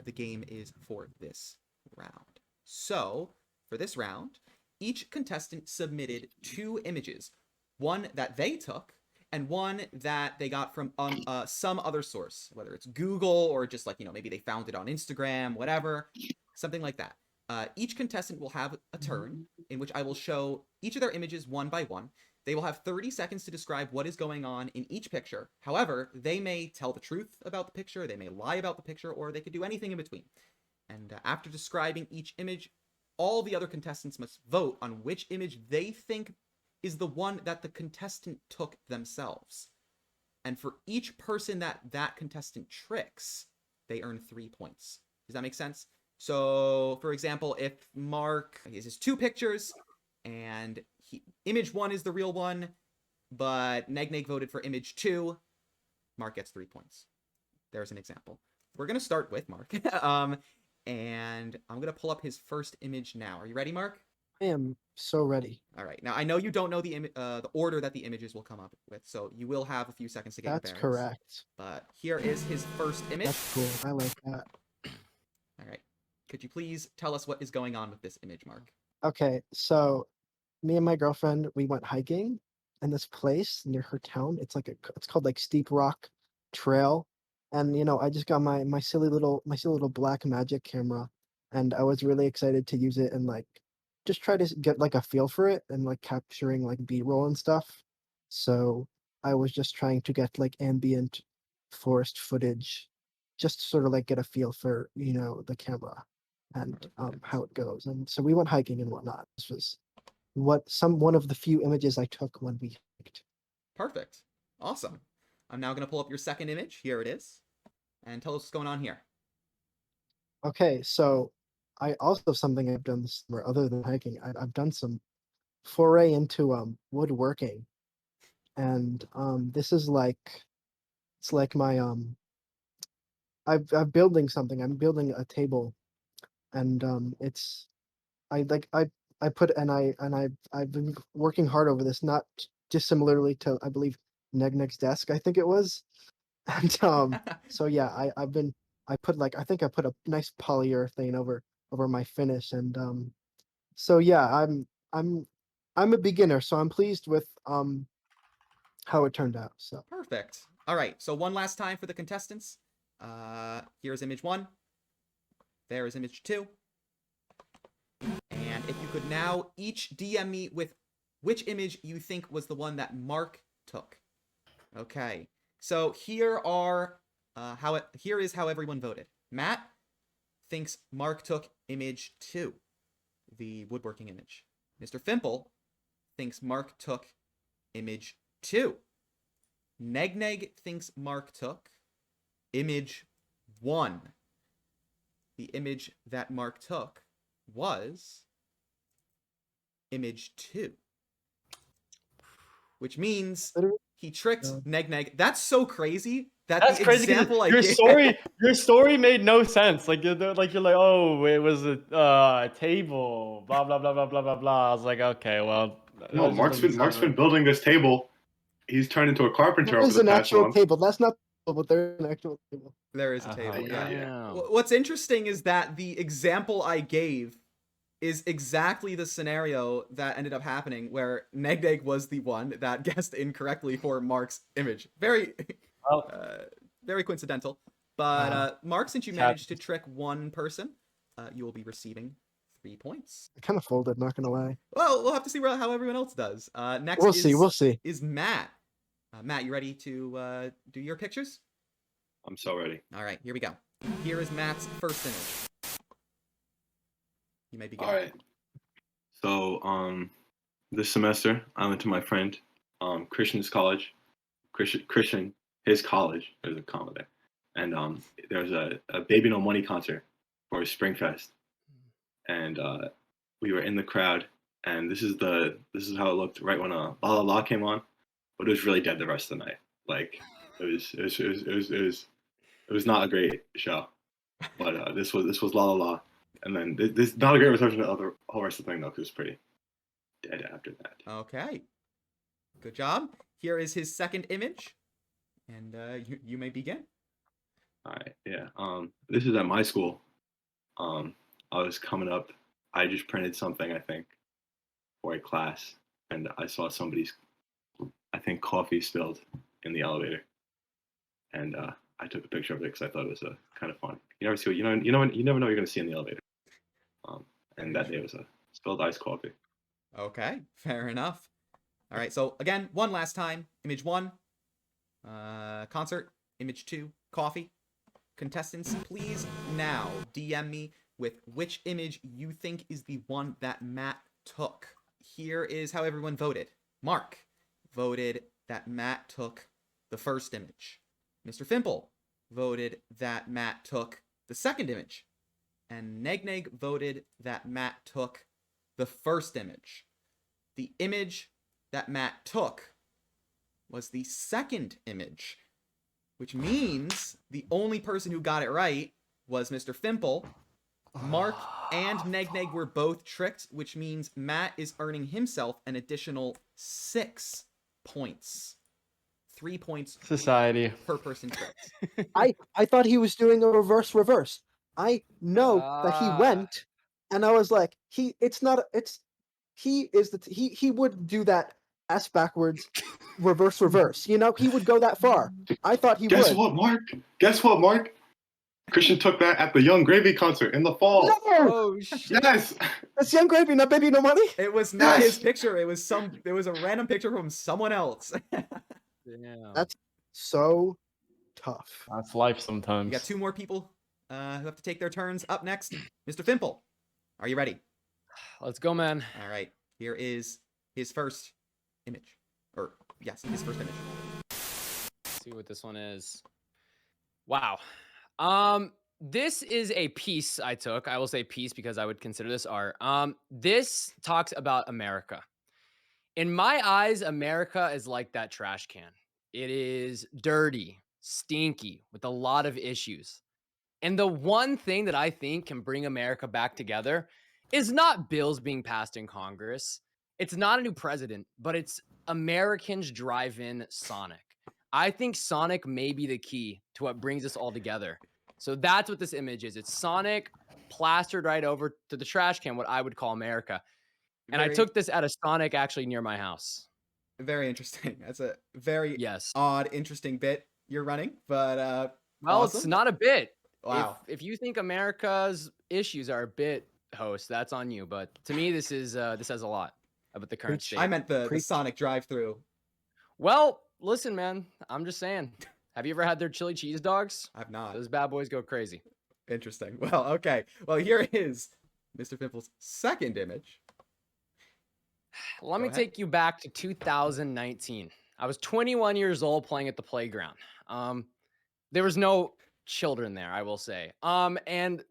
Speaker 1: the game is for this round. So for this round, each contestant submitted 2 images, one that they took and one that they got from some other source, whether it's Google or just maybe they found it on Instagram, whatever, something like that. Each contestant will have a turn in which I will show each of their images one by one. They will have 30 seconds to describe what is going on in each picture. However, they may tell the truth about the picture, they may lie about the picture, or they could do anything in between. And after describing each image, all the other contestants must vote on which image they think is the one that the contestant took themselves. And for each person that contestant tricks, they earn 3 points. Does that make sense? So, for example, if Mark has 2 pictures, and image 1 is the real one, but NegNeg voted for image 2, Mark gets 3 points. There's an example. We're going to start with Mark. And I'm going to pull up his first image now. Are you ready, Mark?
Speaker 4: I am so ready.
Speaker 1: All right. Now, I know you don't know the order that the images will come up with, so you will have a few seconds to get
Speaker 4: That's
Speaker 1: your bearings.
Speaker 4: correct.
Speaker 1: But here is his first image.
Speaker 4: That's cool. I like that.
Speaker 1: All right. Could you please tell us what is going on with this image, Mark?
Speaker 4: Okay, so me and my girlfriend, we went hiking in this place near her town. It's called like Steep Rock Trail. And I just got my silly little black magic camera, and I was really excited to use it and just try to get a feel for it and capturing B-roll and stuff. So I was just trying to get ambient forest footage, just to sort of get a feel for the camera and how it goes. And so we went hiking and whatnot. This was one of the few images I took when we hiked.
Speaker 1: Perfect. Awesome. I'm now going to pull up your second image. Here it is. And tell us what's going on here.
Speaker 4: Okay, so I also something I've done this summer other than hiking. I've done some foray into woodworking, and this is it's like my I'm building something. I'm building a table, and it's I put and I've been working hard over this, not dissimilarly to I believe NegNeg's desk, I think it was. And so yeah, I put I think I put a nice polyurethane over my finish, and so yeah, I'm a beginner, so I'm pleased with how it turned out. So
Speaker 1: Perfect. All right. So one last time for the contestants. Here's image 1. There is image 2. could now each DM me with which image you think was the one that Mark took. Okay. So here is how everyone voted. Matt thinks Mark took image 2, the woodworking image. Mr. Fimple thinks Mark took image 2. NegNeg thinks Mark took image 1. The image that Mark took was image 2. Which means he tricked NegNeg. That's so crazy.
Speaker 6: That's
Speaker 1: the
Speaker 6: crazy.
Speaker 1: example I
Speaker 6: Your
Speaker 1: gave.
Speaker 6: your story made no sense. Like you're like, oh, it was a table. Blah blah blah blah blah blah blah. I was like, okay, well.
Speaker 5: No, Mark's been building this table. He's turned into a carpenter
Speaker 4: There
Speaker 5: over
Speaker 4: is
Speaker 5: the
Speaker 4: an
Speaker 5: past
Speaker 4: actual
Speaker 5: month.
Speaker 4: table. That's not the table, but there's an actual table.
Speaker 1: There is a table, yeah.
Speaker 2: Damn.
Speaker 1: What's interesting is that the example I gave is exactly the scenario that ended up happening, where NegNeg was the one that guessed incorrectly for Mark's image. Very, very coincidental. But Mark, since you managed to trick one person, you will be receiving 3 points.
Speaker 4: I kind of folded, not gonna lie.
Speaker 1: Well, we'll have to see how everyone else does. Next
Speaker 4: We'll see.
Speaker 1: Is Matt. Matt, you ready to do your pictures?
Speaker 5: I'm so ready.
Speaker 1: All right, here we go. Here is Matt's first image. You may begin.
Speaker 5: All right. So, this semester I went to my friend, Christian's college. Christian, his college. There's a comma there, and there was a Baby No Money concert for Springfest, and we were in the crowd, and this is how it looked right when La La La came on, but it was really dead the rest of the night. Like it was not a great show, but this was La La La. And then this not a great reception of the whole rest of the thing though, because it was pretty dead after that.
Speaker 1: Okay. Good job. Here is his second image, and you may begin.
Speaker 5: All right, yeah. This is at my school. I was coming up. I just printed something, I think, for a class, and I saw somebody's, I think, coffee spilled in the elevator, and I took a picture of it because I thought it was kind of fun. You never see what you never know what you're gonna see in the elevator. And that day was a spilled iced coffee.
Speaker 1: Okay, fair enough. All right, so again, one last time. Image 1, concert. Image 2, coffee. Contestants, please now DM me with which image you think is the one that Matt took. Here is how everyone voted. Mark voted that Matt took the first image. Mr. Fimple voted that Matt took the second image. And NegNeg voted that Matt took the first image. The image that Matt took was the second image, which means the only person who got it right was Mr. Fimple. Mark and NegNeg were both tricked, which means Matt is earning himself an additional 6 points. 3 points
Speaker 6: Society.
Speaker 1: per person tricked.
Speaker 4: I thought he was doing a reverse. I know that he went, and I was like, he would do that ass backwards, reverse. You know, he would go that far. I thought he would.
Speaker 5: Guess what, Mark? Christian took that at the Young Gravy concert in the fall.
Speaker 4: No!
Speaker 2: Oh shit.
Speaker 5: Yes.
Speaker 4: That's Young Gravy, not Baby No Money.
Speaker 1: It was not
Speaker 5: Yes!
Speaker 1: his picture. It was a random picture from someone else.
Speaker 2: Damn.
Speaker 4: That's so tough.
Speaker 6: That's life sometimes.
Speaker 1: We got 2 more people who have to take their turns. Up next, Mr. Fimple. Are you ready?
Speaker 2: Let's go, man.
Speaker 1: All right. Here is his first image. Or, yes, his first image.
Speaker 2: Let's see what this one is. Wow. This is a piece I took. I will say piece because I would consider this art. This talks about America. In my eyes, America is like that trash can. It is dirty, stinky, with a lot of issues. And the one thing that I think can bring America back together is not bills being passed in Congress. It's not a new president, but it's Americans drive in Sonic. I think Sonic may be the key to what brings us all together. So that's what this image is. It's Sonic plastered right over to the trash can, what I would call America. And I took this at a Sonic actually near my house.
Speaker 1: Very interesting. That's a very
Speaker 2: Yes.
Speaker 1: odd, interesting bit you're running, but
Speaker 2: Well,
Speaker 1: awesome.
Speaker 2: it's not a bit.
Speaker 1: Wow.
Speaker 2: If you think America's issues are a bit host. That's on you. But to me, this says a lot about the current
Speaker 4: Preach.
Speaker 2: state.
Speaker 1: I meant the
Speaker 4: Preach.
Speaker 1: Sonic drive-through.
Speaker 2: Well, listen, man. I'm just saying. Have you ever had their chili cheese dogs?
Speaker 1: I've not.
Speaker 2: Those bad boys go crazy.
Speaker 1: Interesting. Well, okay. Well, here is Mr. Pimple's second image.
Speaker 2: Let
Speaker 1: Go
Speaker 2: me
Speaker 1: ahead.
Speaker 2: take you back to 2019. I was 21 years old playing at the playground. There was no children there, I will say. And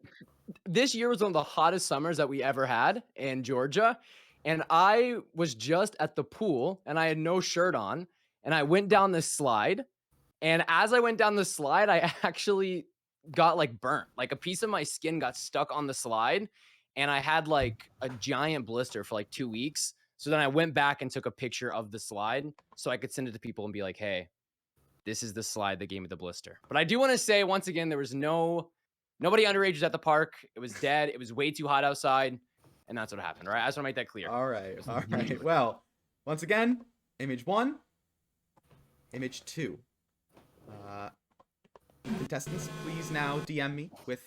Speaker 2: this year was one of the hottest summers that we ever had in Georgia. And I was just at the pool and I had no shirt on. And I went down this slide. And as I went down the slide, I actually got like burnt. Like a piece of my skin got stuck on the slide. And I had like a giant blister for like 2 weeks. So then I went back and took a picture of the slide so I could send it to people and be like, hey, this is the slide that gave me the blister. But I do want to say once again, there was nobody underage was at the park. It was dead. It was way too hot outside. And that's what happened, right? I just want to make that clear.
Speaker 1: All right. All right. Well, once again, image 1, image 2. Contestants, please now DM me with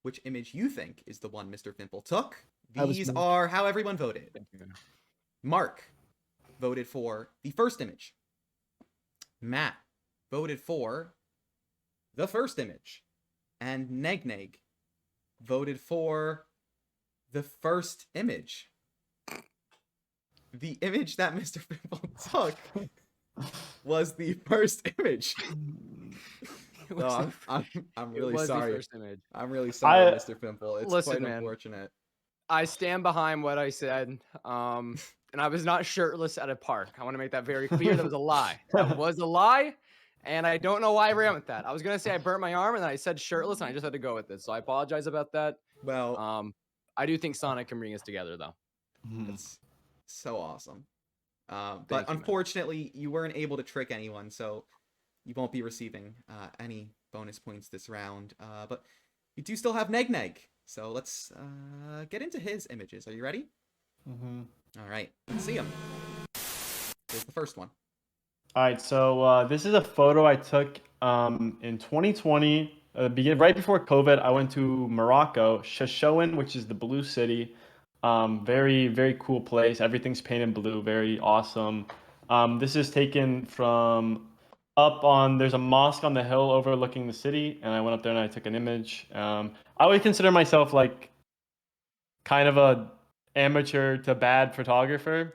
Speaker 1: which image you think is the one Mr. Fimple took. These are how everyone voted. Mark voted for the first image. Matt voted for the first image. And NegNeg voted for the first image. The image that Mr. Fimple took was the first image. No, I'm really sorry. I'm really sorry, Mr. Fimple. It's
Speaker 2: Listen,
Speaker 1: quite
Speaker 2: man.
Speaker 1: unfortunate.
Speaker 2: I stand behind what I said. And I was not shirtless at a park. I want to make that very clear. That was a lie. That was a lie. And I don't know why I ran with that. I was going to say I burnt my arm and then I said shirtless and I just had to go with it. So I apologize about that.
Speaker 1: Well,
Speaker 2: I do think Sonic can bring us together though.
Speaker 1: it's so awesome. But
Speaker 2: Thank you,
Speaker 1: unfortunately, you weren't able to trick anyone, so you won't be receiving any bonus points this round. But you do still have NegNeg. So let's get into his images. Are you ready?
Speaker 6: Mm-hmm.
Speaker 1: All right. Let's see him. Here's the first one.
Speaker 6: All right, so this is a photo I took in 2020, right before COVID. I went to Morocco, Shoshone, which is the blue city. Very, very cool place. Everything's painted blue, very awesome. This is taken from there's a mosque on the hill overlooking the city, and I went up there and I took an image. I would consider myself like kind of a amateur to bad photographer.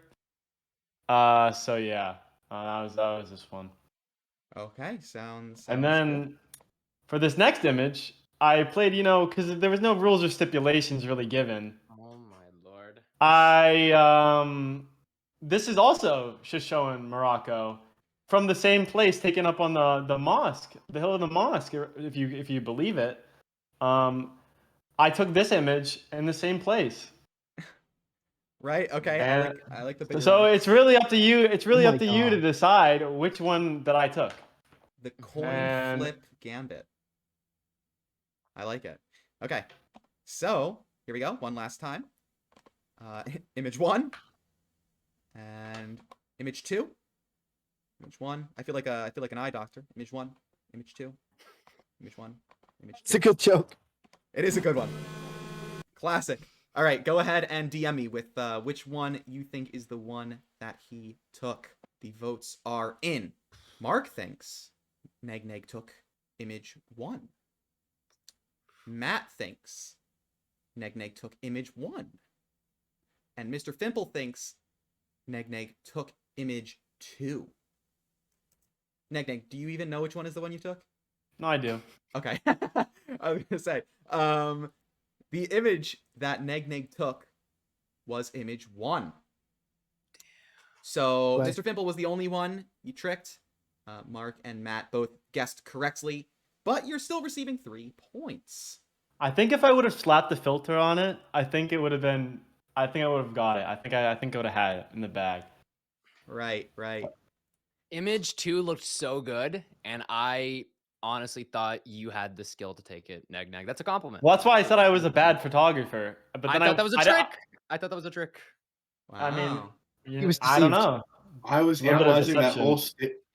Speaker 6: So yeah. That was this one.
Speaker 1: Okay, sounds
Speaker 6: And then
Speaker 1: good.
Speaker 6: for this next image, I played, because there was no rules or stipulations really given.
Speaker 2: Oh my lord.
Speaker 6: This is also Shoshone, Morocco, from the same place taken up on the mosque, the hill of the mosque, if you believe it. I took this image in the same place.
Speaker 1: Right. Okay.
Speaker 6: And
Speaker 1: I like the bigger
Speaker 6: so
Speaker 1: one.
Speaker 6: it's really up to you. It's really
Speaker 4: Oh
Speaker 6: up
Speaker 4: my
Speaker 6: to you to
Speaker 4: God.
Speaker 6: decide which one that I took.
Speaker 1: The coin
Speaker 6: And-
Speaker 1: flip gambit. I like it. Okay. So here we go. One last time. Image 1 and image 2. Image 1. I feel like an eye doctor. Image 1. Image 2. Image 1. Image 2.
Speaker 4: It's a good joke.
Speaker 1: It is a good one. Classic. All right, go ahead and DM me with which one you think is the one that he took. The votes are in. Mark thinks NegNeg took image 1. Matt thinks NegNeg took image 1. And Mr. Fimple thinks NegNeg took image 2. NegNeg, do you even know which one is the one you took?
Speaker 6: No, I do.
Speaker 1: Okay. I was gonna say, the image that NegNeg took was image 1. So
Speaker 4: Right.
Speaker 1: Mr. Fimple was the only one you tricked. Mark and Matt both guessed correctly, but you're still receiving 3 points.
Speaker 6: I think if I would have slapped the filter on it, I think I would have got it. I think I would have had it in the bag.
Speaker 1: Right.
Speaker 2: Image 2 looked so good, and I honestly thought you had the skill to take it, NegNeg. That's a compliment.
Speaker 6: Well, that's why I said I was a bad photographer. But
Speaker 2: I
Speaker 6: then
Speaker 2: thought that was a
Speaker 6: I-
Speaker 2: trick. I thought that was a trick.
Speaker 1: Wow.
Speaker 6: I mean,
Speaker 4: He was
Speaker 6: I don't
Speaker 4: deceived.
Speaker 6: know.
Speaker 7: I was
Speaker 6: A little bit of
Speaker 7: analyzing that
Speaker 6: deception.
Speaker 7: whole.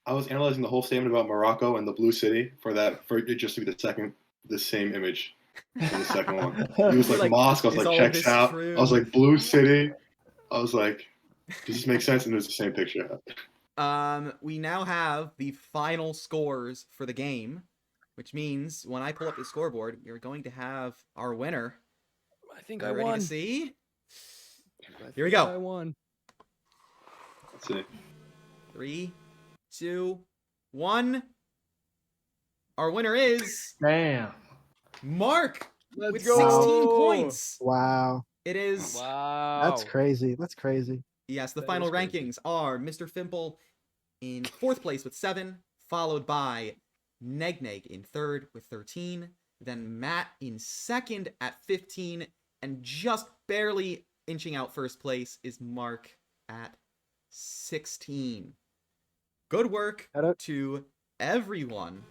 Speaker 7: I was analyzing the whole statement about Morocco and the blue city for it just to be the same image. in the second one. He was like,
Speaker 1: Like,
Speaker 7: mosque. I was
Speaker 1: is
Speaker 7: like,
Speaker 1: all
Speaker 7: checks
Speaker 1: this
Speaker 7: out.
Speaker 1: true?
Speaker 7: I was like, blue city. I was like, does this make sense? And it was the same picture.
Speaker 1: We now have the final scores for the game, which means when I pull up the scoreboard, we're going to have our winner.
Speaker 2: I think
Speaker 1: Are
Speaker 2: I
Speaker 1: you ready
Speaker 2: won.
Speaker 1: to see?
Speaker 2: I
Speaker 1: Here we
Speaker 2: think
Speaker 1: go.
Speaker 2: I won.
Speaker 5: Let's see.
Speaker 1: 3, 2, 1. Our winner is
Speaker 6: Damn.
Speaker 1: Mark
Speaker 2: Let's
Speaker 1: with
Speaker 2: go.
Speaker 1: 16 points.
Speaker 4: Wow,
Speaker 1: It is.
Speaker 2: Wow.
Speaker 4: that's crazy. That's crazy.
Speaker 1: Yes, the
Speaker 2: That
Speaker 1: final
Speaker 2: is crazy.
Speaker 1: rankings are Mr. Fimple in 4th place with 7, followed by NegNeg in 3rd with 13, then Matt in 2nd at 15, and just barely inching out 1st place is Mark at 16. Good work
Speaker 4: Shout out.
Speaker 1: to everyone.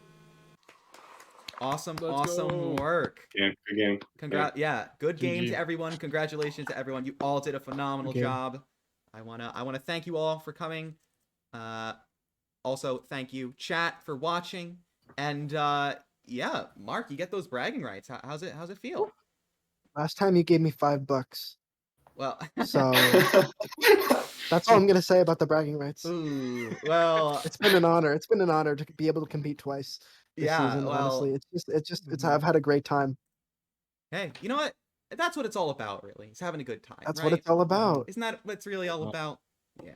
Speaker 1: Awesome,
Speaker 2: Let's
Speaker 1: awesome
Speaker 2: go.
Speaker 1: work.
Speaker 5: Good game.
Speaker 1: Yeah, good game
Speaker 6: GG.
Speaker 1: to everyone. Congratulations to everyone. You all did a phenomenal
Speaker 4: Good game.
Speaker 1: job. I wanna thank you all for coming. Also thank you chat for watching. And yeah, Mark, you get those bragging rights. How's it feel?
Speaker 4: Last time you gave me $5,
Speaker 1: Well,
Speaker 4: so that's all I'm gonna say about the bragging rights.
Speaker 1: ooh, well,
Speaker 4: It's been an honor. It's been an honor to be able to compete twice this
Speaker 1: yeah,
Speaker 4: season.
Speaker 1: well,
Speaker 4: Honestly,
Speaker 1: mhm.
Speaker 4: I've had a great time.
Speaker 1: Hey, you know what? That's what it's all about, really. It's having a good time,
Speaker 4: That's
Speaker 1: right?
Speaker 4: what it's all about.
Speaker 1: Isn't that what it's really all about? Yeah.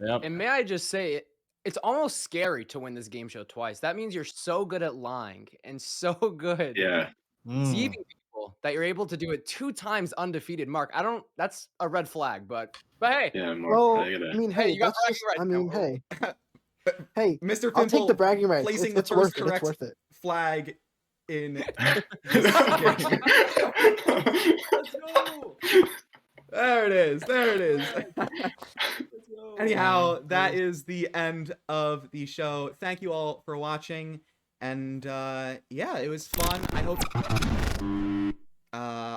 Speaker 6: Yep.
Speaker 2: And may I just say, it's almost scary to win this game show twice. That means you're so good at lying and so good
Speaker 5: Yeah.
Speaker 2: deceiving people that you're able to do it 2 times undefeated. Mark, that's a red flag, but hey,
Speaker 5: Yeah, Mark.
Speaker 4: Well,
Speaker 5: I gotta.
Speaker 4: I mean,
Speaker 2: Hey,
Speaker 4: hey,
Speaker 2: you got
Speaker 4: that's just.
Speaker 2: bragging
Speaker 4: I
Speaker 2: rights
Speaker 4: mean,
Speaker 2: now.
Speaker 4: hey,
Speaker 1: Mr.
Speaker 4: I'll take the
Speaker 1: Fimple
Speaker 4: bragging rights.
Speaker 1: placing
Speaker 4: It's
Speaker 1: the
Speaker 4: worth
Speaker 1: first
Speaker 4: it. It's
Speaker 1: correct
Speaker 4: worth it.
Speaker 1: flag in this
Speaker 2: Let's
Speaker 1: game.
Speaker 2: go.
Speaker 1: There it is. There it is.
Speaker 2: Let's go.
Speaker 1: Anyhow, that is the end of the show. Thank you all for watching. And yeah, it was fun. I hope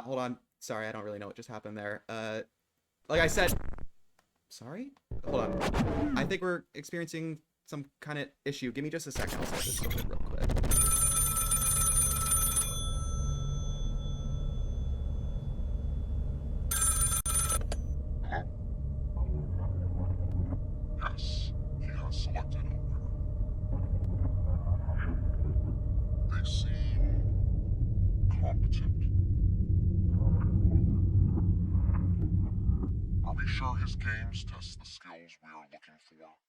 Speaker 1: hold on. Sorry, I don't really know what just happened there. Like I said, sorry? Hold on. I think we're experiencing some kind of issue. Give me just a second. I'll set this real quick.
Speaker 9: Yes, he has selected a winner. They seem competent. Are we sure his games test the skills we are looking for?